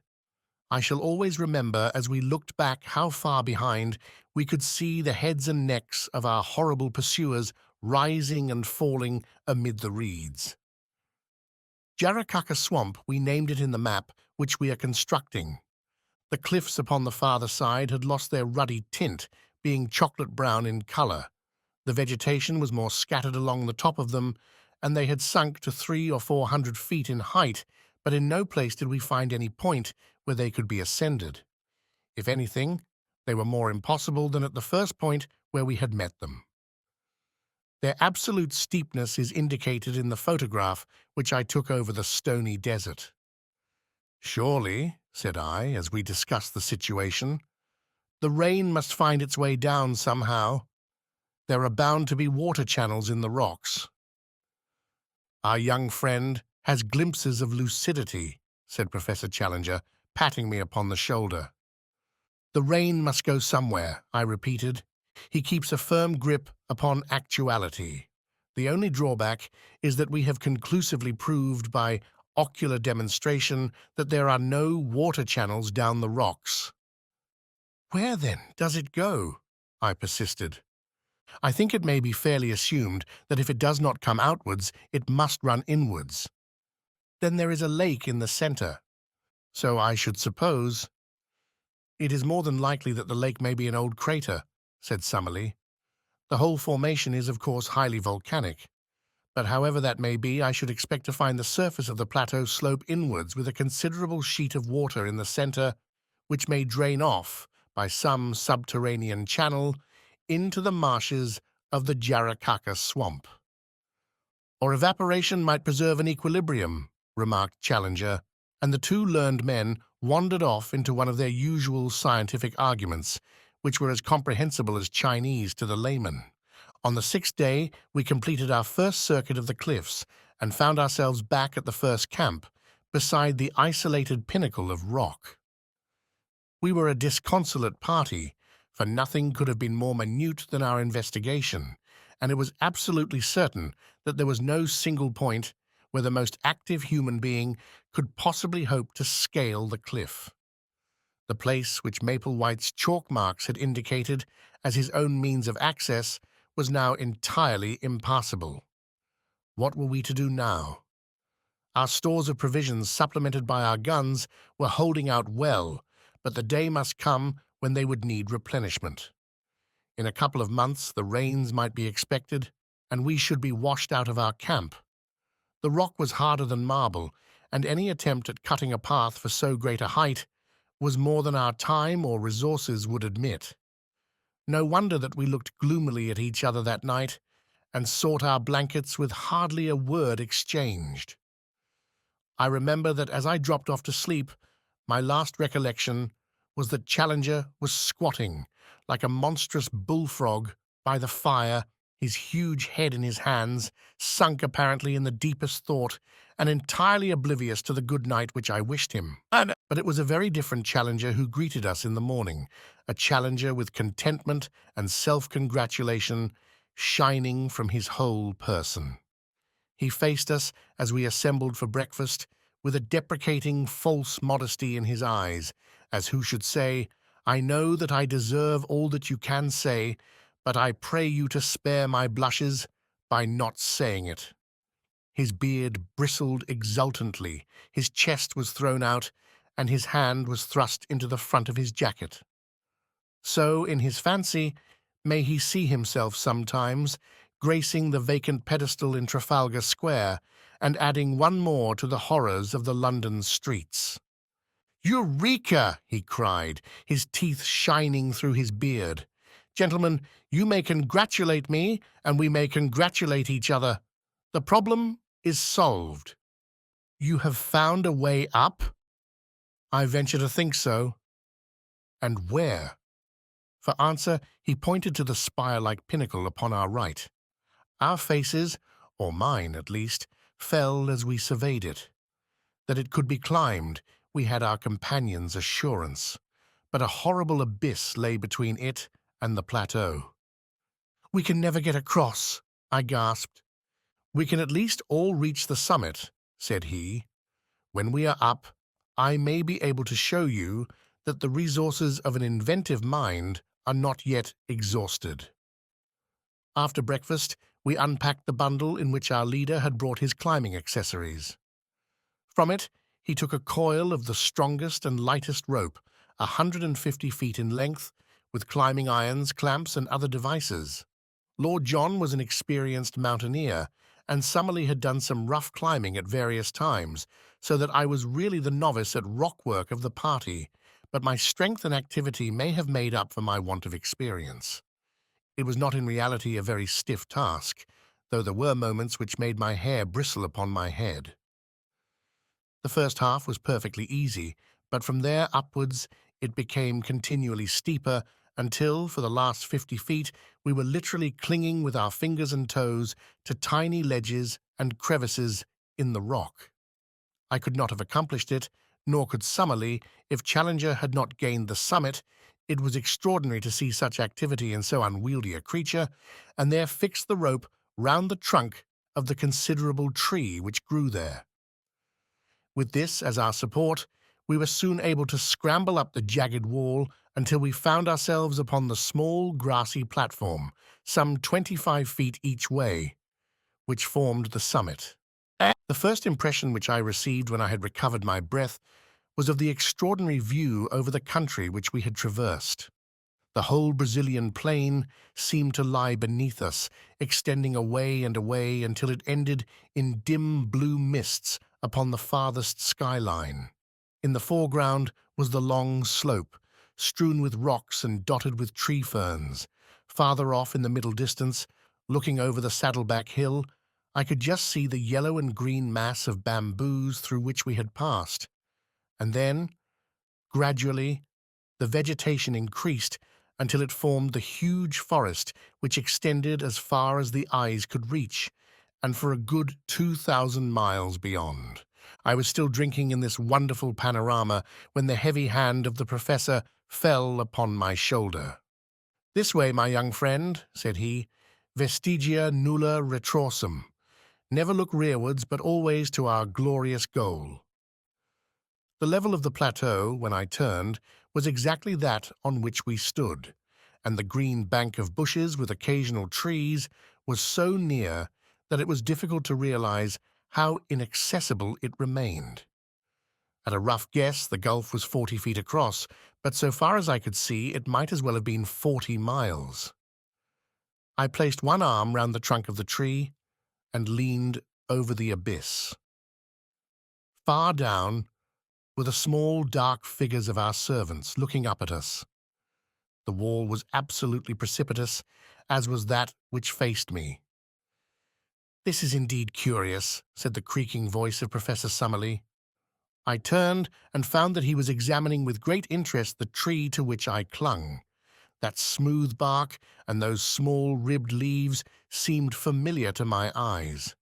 [SPEAKER 1] I shall always remember as we looked back how far behind we could see the heads and necks of our horrible pursuers rising and falling amid the reeds. Jarakaka Swamp, we named it in the map which we are constructing. The cliffs upon the farther side had lost their ruddy tint, being chocolate brown in color. The vegetation was more scattered along the top of them, and they had sunk to 300 or 400 feet in height, but in no place did we find any point where they could be ascended. If anything, they were more impossible than at the first point where we had met them. Their absolute steepness is indicated in the photograph which I took over the stony desert. "Surely," said I, as we discussed the situation, "the rain must find its way down somehow. There are bound to be water channels in the rocks." "Our young friend has glimpses of lucidity," said Professor Challenger, patting me upon the shoulder. "The rain must go somewhere," I repeated. "He keeps a firm grip upon actuality. The only drawback is that we have conclusively proved by ocular demonstration that there are no water channels down the rocks." "Where, then, does it go?" I persisted. "I think it may be fairly assumed that if it does not come outwards, it must run inwards. Then there is a lake in the center. So I should suppose—" "It is more than likely that the lake may be an old crater," said Summerlee. "The whole formation is, of course, highly volcanic. But however that may be, I should expect to find the surface of the plateau slope inwards with a considerable sheet of water in the center, which may drain off, by some subterranean channel, into the marshes of the Jarakaka Swamp." "Or evaporation might preserve an equilibrium," remarked Challenger, and the two learned men wandered off into one of their usual scientific arguments, which were as comprehensible as Chinese to the layman. On the 6th day, we completed our first circuit of the cliffs and found ourselves back at the first camp, beside the isolated pinnacle of rock. We were a disconsolate party, for nothing could have been more minute than our investigation, and it was absolutely certain that there was no single point where the most active human being could possibly hope to scale the cliff. The place which Maplewhite's chalk marks had indicated as his own means of access was now entirely impassable. What were we to do now? Our stores of provisions, supplemented by our guns, were holding out well, but the day must come when they would need replenishment. In a couple of months the rains might be expected, and we should be washed out of our camp. The rock was harder than marble, and any attempt at cutting a path for so great a height was more than our time or resources would admit. No wonder that we looked gloomily at each other that night and sought our blankets with hardly a word exchanged. I remember that as I dropped off to sleep, my last recollection was that Challenger was squatting like a monstrous bullfrog by the fire, his huge head in his hands, sunk apparently in the deepest thought, and entirely oblivious to the good night which I wished him. But it was a very different Challenger who greeted us in the morning, a Challenger with contentment and self-congratulation shining from his whole person. He faced us as we assembled for breakfast with a deprecating false modesty in his eyes, as who should say, "I know that I deserve all that you can say, but I pray you to spare my blushes by not saying it." His beard bristled exultantly, his chest was thrown out, and his hand was thrust into the front of his jacket. So, in his fancy, may he see himself sometimes, gracing the vacant pedestal in Trafalgar Square, and adding one more to the horrors of the London streets. "Eureka!" he cried, his teeth shining through his beard. "Gentlemen, you may congratulate me, and we may congratulate each other. The problem is solved." "You have found a way up?" "I venture to think so." "And where?" For answer, he pointed to the spire-like pinnacle upon our right. Our faces, or mine at least, fell as we surveyed it. That it could be climbed, we had our companion's assurance, but a horrible abyss lay between it and the plateau. "We can never get across," I gasped. "We can at least all reach the summit," said he. "When we are up, I may be able to show you that the resources of an inventive mind are not yet exhausted." After breakfast, we unpacked the bundle in which our leader had brought his climbing accessories. From it, he took a coil of the strongest and lightest rope, 150 feet in length, with climbing irons, clamps, and other devices. Lord John was an experienced mountaineer, and Summerlee had done some rough climbing at various times, so that I was really the novice at rock work of the party, but my strength and activity may have made up for my want of experience. It was not in reality a very stiff task, though there were moments which made my hair bristle upon my head. The first half was perfectly easy, but from there upwards it became continually steeper until, for the last 50 feet, we were literally clinging with our fingers and toes to tiny ledges and crevices in the rock. I could not have accomplished it, nor could Summerlee, if Challenger had not gained the summit. It was extraordinary to see such activity in so unwieldy a creature, and there fixed the rope round the trunk of the considerable tree which grew there. With this as our support, we were soon able to scramble up the jagged wall until we found ourselves upon the small grassy platform, some 25 feet each way, which formed the summit. The first impression which I received when I had recovered my breath was of the extraordinary view over the country which we had traversed. The whole Brazilian plain seemed to lie beneath us, extending away and away until it ended in dim blue mists upon the farthest skyline. In the foreground was the long slope, strewn with rocks and dotted with tree ferns. Farther off in the middle distance, looking over the Saddleback Hill, I could just see the yellow and green mass of bamboos through which we had passed. And then, gradually, the vegetation increased until it formed the huge forest which extended as far as the eyes could reach, and for a good 2,000 miles beyond. I was still drinking in this wonderful panorama when the heavy hand of the professor fell upon my shoulder. "This way, my young friend," said he, "vestigia nulla retrorsum. Never look rearwards, but always to our glorious goal." The level of the plateau, when I turned, was exactly that on which we stood, and the green bank of bushes with occasional trees was so near that it was difficult to realize how inaccessible it remained. At a rough guess, the gulf was 40 feet across, but so far as I could see, it might as well have been 40 miles. I placed one arm round the trunk of the tree and leaned over the abyss. Far down were the small, dark figures of our servants looking up at us. The wall was absolutely precipitous, as was that which faced me. "This is indeed curious," said the creaking voice of Professor Summerlee. I turned and found that he was examining with great interest the tree to which I clung. That smooth bark and those small ribbed leaves seemed familiar to my eyes.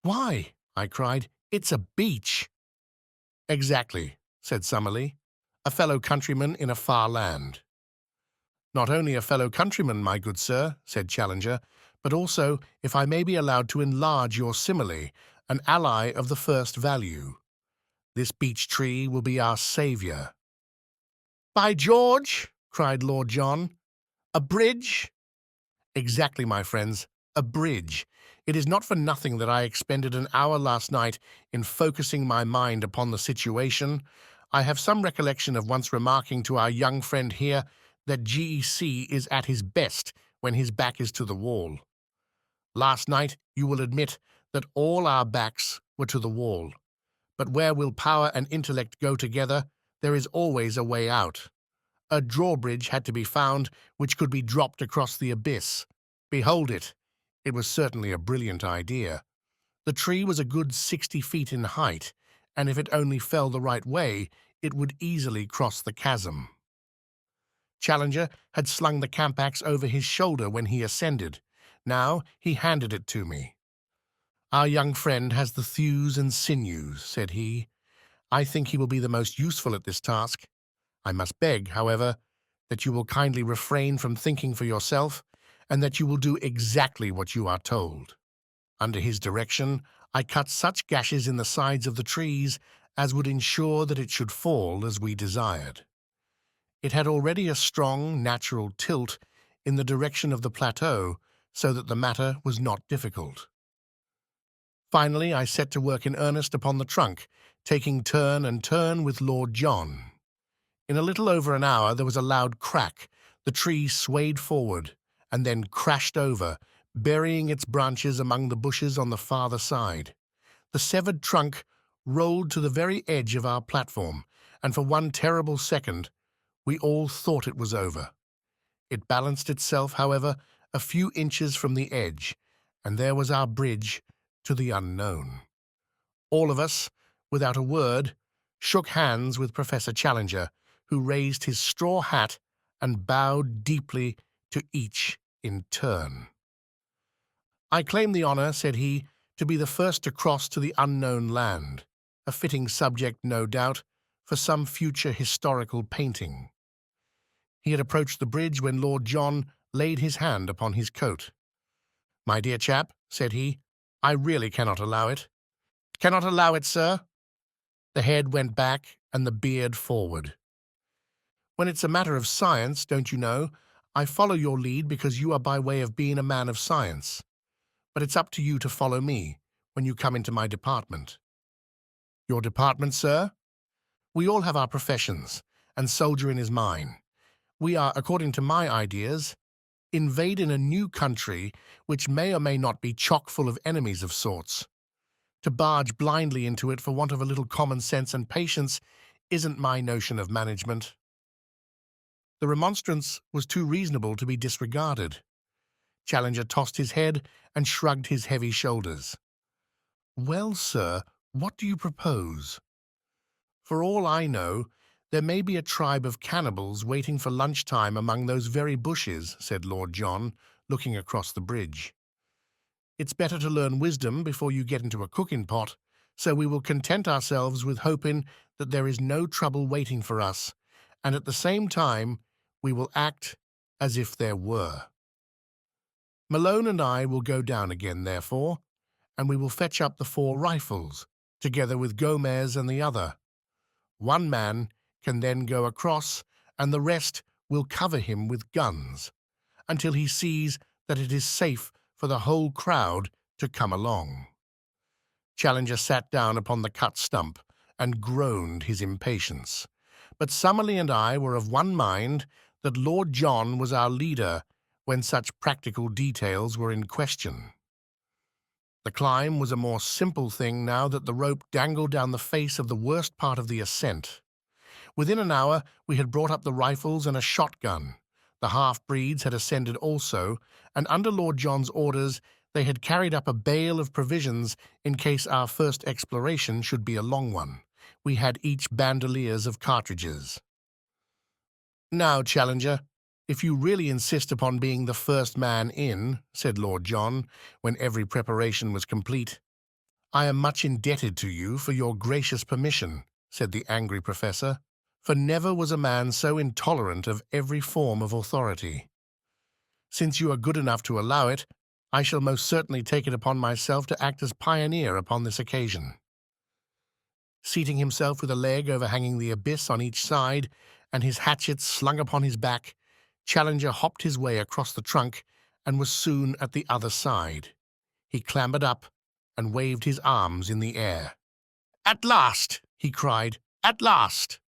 [SPEAKER 1] "Why," I cried, "it's a beech!" "Exactly," said Summerlee, "a fellow countryman in a far land." "Not only a fellow countryman, my good sir," said Challenger, "but also, if I may be allowed to enlarge your simile, an ally of the first value. This beech tree will be our saviour." "By George!" cried Lord John. "A bridge?" "Exactly, my friends, a bridge. It is not for nothing that I expended an hour last night in focusing my mind upon the situation. I have some recollection of once remarking to our young friend here that GEC is at his best when his back is to the wall. Last night, you will admit that all our backs were to the wall. But where will power and intellect go together, There is always a way out. A drawbridge had to be found which could be dropped across the abyss. Behold it! It was certainly a brilliant idea. The tree was a good 60 feet in height, and if it only fell the right way, it would easily cross the chasm. Challenger had slung the camp axe over his shoulder when he ascended. Now he handed it to me. "Our young friend has the thews and sinews," said he. "I think he will be the most useful at this task. I must beg, however, that you will kindly refrain from thinking for yourself, and that you will do exactly what you are told." Under his direction, I cut such gashes in the sides of the trees as would ensure that it should fall as we desired. It had already a strong, natural tilt in the direction of the plateau, so that the matter was not difficult. Finally, I set to work in earnest upon the trunk, taking turn and turn with Lord John. In a little over an hour there was a loud crack. The tree swayed forward, and then crashed over, burying its branches among the bushes on the farther side. The severed trunk rolled to the very edge of our platform, and for one terrible second we all thought it was over. It balanced itself, however, a few inches from the edge, and there was our bridge to the unknown. All of us, without a word, shook hands with Professor Challenger, who raised his straw hat and bowed deeply to each in turn. "I claim the honor," said he, "to be the first to cross to the unknown land, a fitting subject, no doubt, for some future historical painting." He had approached the bridge when Lord John laid his hand upon his coat. "My dear chap," said he, "I really cannot allow it." "Cannot allow it, sir?" The head went back and the beard forward. "When it's a matter of science, don't you know, I follow your lead because you are by way of being a man of science. But it's up to you to follow me when you come into my department." "Your department, sir?" "We all have our professions, and soldiering is mine. We are, according to my ideas, invading a new country which may or may not be chock full of enemies of sorts. To barge blindly into it for want of a little common sense and patience isn't my notion of management." The remonstrance was too reasonable to be disregarded. Challenger tossed his head and shrugged his heavy shoulders. "Well, sir, what do you propose?" "For all I know, there may be a tribe of cannibals waiting for lunchtime among those very bushes," said Lord John, looking across the bridge. "It's better to learn wisdom before you get into a cooking pot, so we will content ourselves with hoping that there is no trouble waiting for us, and at the same time we will act as if there were. Malone and I will go down again, therefore, and we will fetch up the 4 rifles, together with Gomez and the other. One man can then go across, and the rest will cover him with guns, until he sees that it is safe for the whole crowd to come along." Challenger sat down upon the cut stump and groaned his impatience. But Summerlee and I were of one mind that Lord John was our leader when such practical details were in question. The climb was a more simple thing now that the rope dangled down the face of the worst part of the ascent. Within an hour we had brought up the rifles and a shotgun. The half-breeds had ascended also, and under Lord John's orders they had carried up a bale of provisions in case our first exploration should be a long one. We had each bandoliers of cartridges. "Now, Challenger, if you really insist upon being the first man in," said Lord John, when every preparation was complete. "I am much indebted to you for your gracious permission," said the angry professor, "for never was a man so intolerant of every form of authority. Since you are good enough to allow it, I shall most certainly take it upon myself to act as pioneer upon this occasion." Seating himself with a leg overhanging the abyss on each side, and his hatchet slung upon his back, Challenger hopped his way across the trunk and was soon at the other side. He clambered up and waved his arms in the air. "At last!" he cried. "At last!"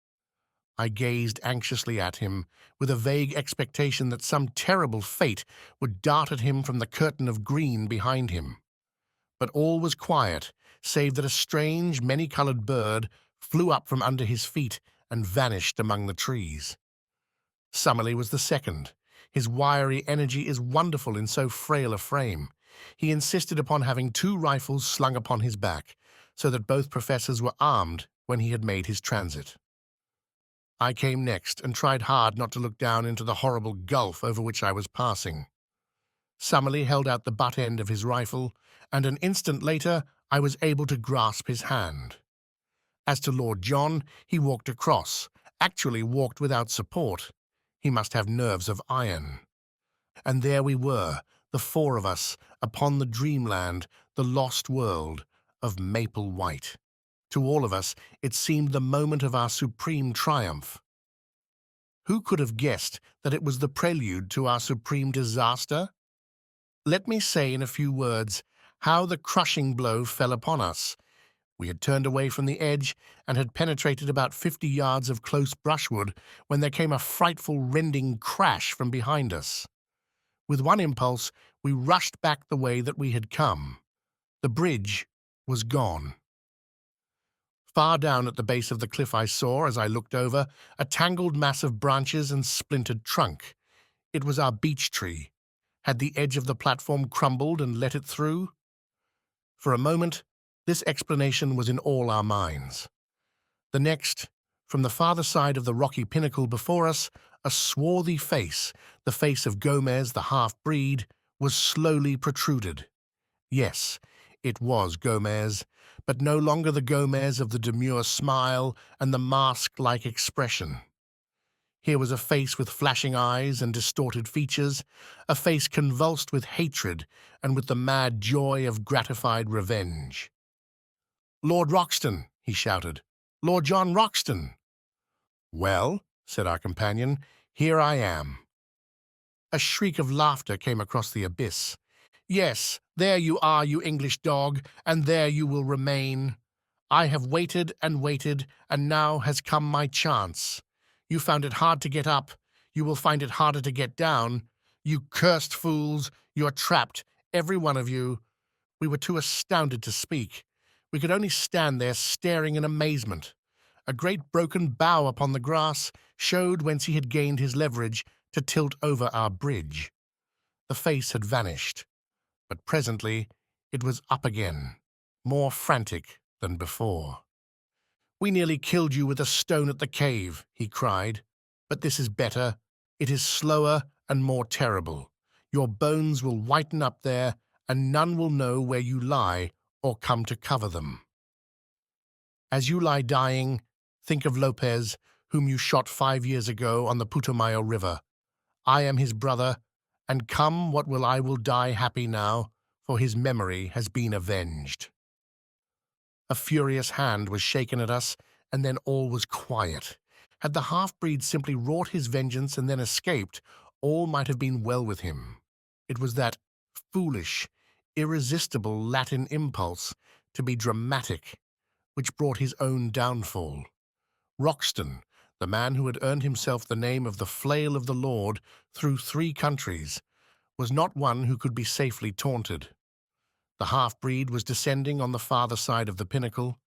[SPEAKER 1] I gazed anxiously at him, with a vague expectation that some terrible fate would dart at him from the curtain of green behind him. But all was quiet, save that a strange, many-colored bird flew up from under his feet and vanished among the trees. Summerlee was the second. His wiry energy is wonderful in so frail a frame. He insisted upon having 2 rifles slung upon his back, so that both professors were armed when he had made his transit. I came next and tried hard not to look down into the horrible gulf over which I was passing. Summerlee held out the butt end of his rifle, and an instant later I was able to grasp his hand. As to Lord John, he walked across, actually walked without support. He must have nerves of iron. And there we were, the 4 of us, upon the dreamland, the lost world of Maple White. To all of us, it seemed the moment of our supreme triumph. Who could have guessed that it was the prelude to our supreme disaster? Let me say in a few words how the crushing blow fell upon us. We had turned away from the edge and had penetrated about 50 yards of close brushwood when there came a frightful rending crash from behind us. With one impulse, we rushed back the way that we had come. The bridge was gone. Far down at the base of the cliff I saw, as I looked over, a tangled mass of branches and splintered trunk. It was our beech tree. Had the edge of the platform crumbled and let it through? For a moment, this explanation was in all our minds. The next, from the farther side of the rocky pinnacle before us, a swarthy face, the face of Gomez the half-breed, was slowly protruded. Yes, it was Gomez, but no longer the Gomez of the demure smile and the mask-like expression. Here was a face with flashing eyes and distorted features, a face convulsed with hatred and with the mad joy of gratified revenge. "Lord Roxton," he shouted. "Lord John Roxton." "Well," said our companion, "here I am." A shriek of laughter came across the abyss. "Yes, there you are, you English dog, and there you will remain. I have waited, and now has come my chance. You found it hard to get up. You will find it harder to get down. You cursed fools, you're trapped, every one of you." We were too astounded to speak. We could only stand there staring in amazement. A great broken bough upon the grass showed whence he had gained his leverage to tilt over our bridge. The face had vanished, but presently it was up again, more frantic than before. "We nearly killed you with a stone at the cave," he cried. "But this is better. It is slower and more terrible. Your bones will whiten up there, and none will know where you lie or come to cover them. As you lie dying, think of Lopez, whom you shot 5 years ago on the Putumayo River. I am his brother, and come what will I will die happy now, for his memory has been avenged." A furious hand was shaken at us, and then all was quiet. Had the half-breed simply wrought his vengeance and then escaped, all might have been well with him. It was that foolish, irresistible Latin impulse to be dramatic which brought his own downfall. Roxton, the man who had earned himself the name of the Flail of the Lord through 3 countries, was not one who could be safely taunted. The half-breed was descending on the farther side of the pinnacle,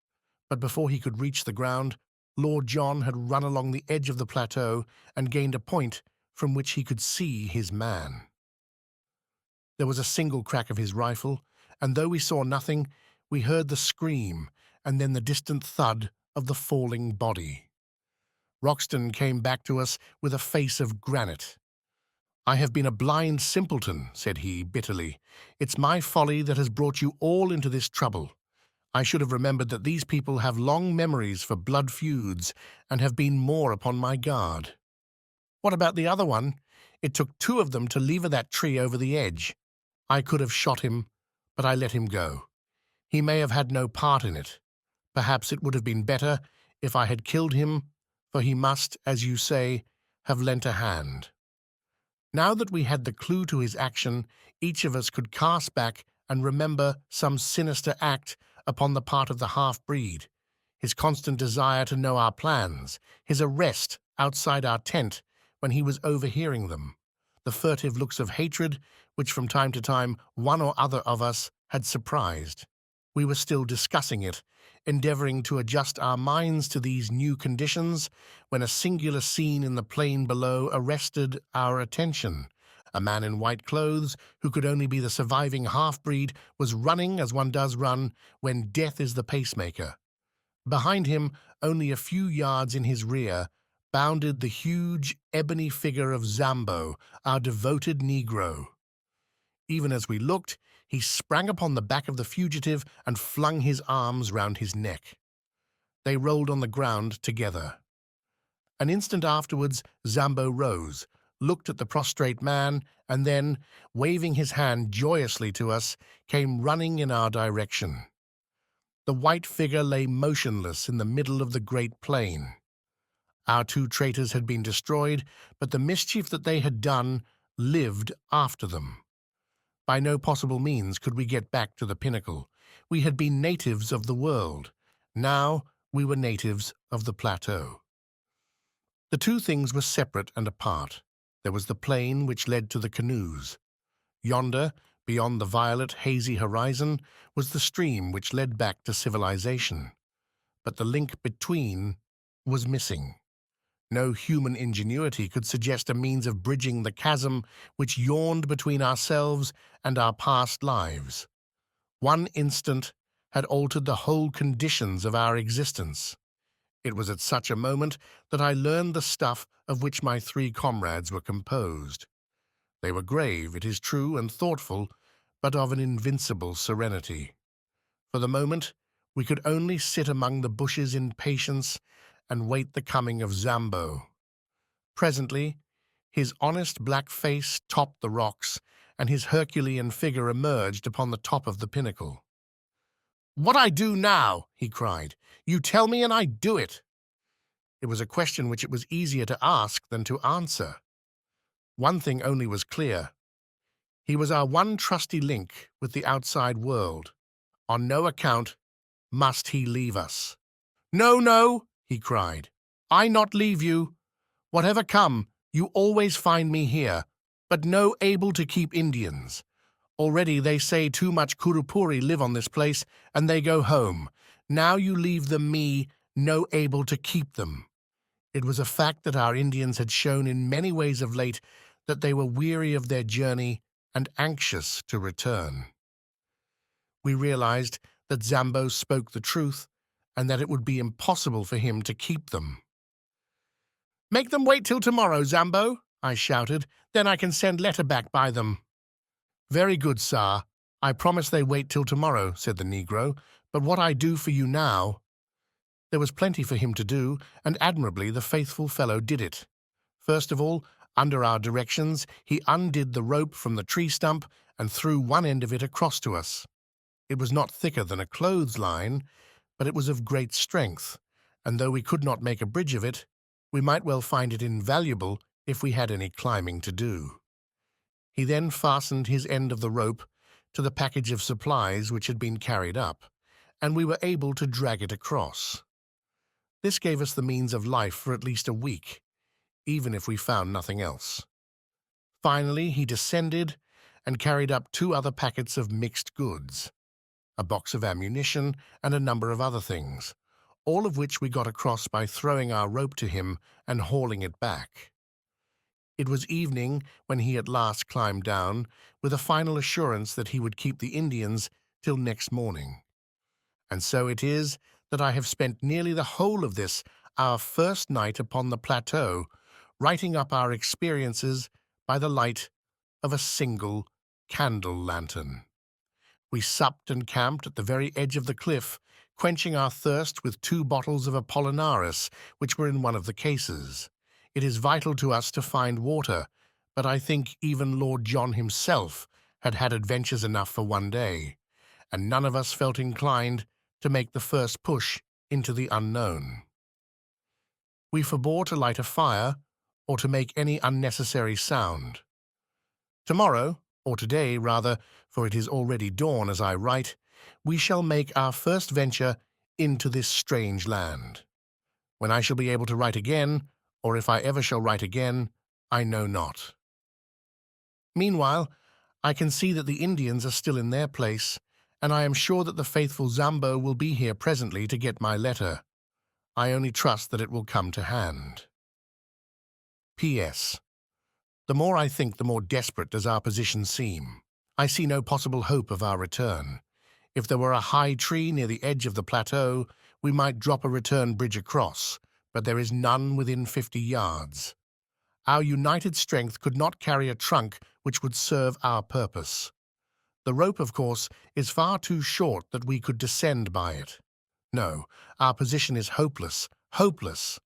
[SPEAKER 1] but before he could reach the ground, Lord John had run along the edge of the plateau and gained a point from which he could see his man. There was a single crack of his rifle, and though we saw nothing, we heard the scream and then the distant thud of the falling body. Roxton came back to us with a face of granite. "I have been a blind simpleton," said he bitterly. "It's my folly that has brought you all into this trouble. I should have remembered that these people have long memories for blood feuds and have been more upon my guard. What about the other one? It took 2 of them to lever that tree over the edge. I could have shot him, but I let him go. He may have had no part in it. Perhaps it would have been better if I had killed him, for he must, as you say, have lent a hand." Now that we had the clue to his action, each of us could cast back and remember some sinister act upon the part of the half-breed, his constant desire to know our plans, his arrest outside our tent when he was overhearing them, the furtive looks of hatred which from time to time one or other of us had surprised. We were still discussing it. endeavoring to adjust our minds to these new conditions when a singular scene in the plain below arrested our attention. A man in white clothes, who could only be the surviving half-breed, was running as one does run when death is the pacemaker. Behind him, only a few yards in his rear, bounded the huge ebony figure of Zambo, our devoted Negro. Even as we looked, he sprang upon the back of the fugitive and flung his arms round his neck. They rolled on the ground together. An instant afterwards, Zambo rose, looked at the prostrate man, and then, waving his hand joyously to us, came running in our direction. The white figure lay motionless in the middle of the great plain. Our two traitors had been destroyed, but the mischief that they had done lived after them. By no possible means could we get back to the pinnacle. We had been natives of the world. Now we were natives of the plateau. The two things were separate and apart. There was the plain which led to the canoes. Yonder, beyond the violet, hazy horizon, was the stream which led back to civilization. But the link between was missing. No human ingenuity could suggest a means of bridging the chasm which yawned between ourselves and our past lives. One instant had altered the whole conditions of our existence. It was at such a moment that I learned the stuff of which my three comrades were composed. They were grave, it is true, and thoughtful, but of an invincible serenity. For the moment, we could only sit among the bushes in patience and wait the coming of Zambo. Presently, his honest black face topped the rocks, and his Herculean figure emerged upon the top of the pinnacle. "What I do now?" he cried. "You tell me and I do it." It was a question which it was easier to ask than to answer. One thing only was clear. He was our one trusty link with the outside world. On no account must he leave us. "No, no," he cried. "I not leave you. Whatever come, you always find me here, but no able to keep Indians. Already they say too much Kurupuri live on this place, and they go home. Now you leave them me, no able to keep them." It was a fact that our Indians had shown in many ways of late that they were weary of their journey and anxious to return. We realized that Zambo spoke the truth, and that it would be impossible for him to keep them. "Make them wait till tomorrow, Zambo," I shouted. "Then I can send letter back by them." "Very good, sir. I promise they wait till tomorrow," said the Negro. "But what I do for you now—" There was plenty for him to do, and admirably the faithful fellow did it. First of all, under our directions, he undid the rope from the tree stump and threw one end of it across to us. It was not thicker than a clothesline, but it was of great strength, and though we could not make a bridge of it, we might well find it invaluable if we had any climbing to do. He then fastened his end of the rope to the package of supplies which had been carried up, and we were able to drag it across. This gave us the means of life for at least a week, even if we found nothing else. Finally, he descended and carried up 2 other packets of mixed goods, a box of ammunition, and a number of other things, all of which we got across by throwing our rope to him and hauling it back. It was evening when he at last climbed down, with a final assurance that he would keep the Indians till next morning. And so it is that I have spent nearly the whole of this, our first night upon the plateau, writing up our experiences by the light of a single candle lantern. We supped and camped at the very edge of the cliff, quenching our thirst with 2 bottles of Apollinaris, which were in one of the cases. It is vital to us to find water, but I think even Lord John himself had had adventures enough for one day, and none of us felt inclined to make the first push into the unknown. We forbore to light a fire or to make any unnecessary sound. Tomorrow, or today rather, for it is already dawn as I write, we shall make our first venture into this strange land. When I shall be able to write again, or if I ever shall write again, I know not. Meanwhile, I can see that the Indians are still in their place, and I am sure that the faithful Zambo will be here presently to get my letter. I only trust that it will come to hand. P.S. The more I think, the more desperate does our position seem. I see no possible hope of our return. If there were a high tree near the edge of the plateau, we might drop a return bridge across, but there is none within 50 yards. Our united strength could not carry a trunk which would serve our purpose. The rope, of course, is far too short that we could descend by it. No, our position is hopeless, hopeless.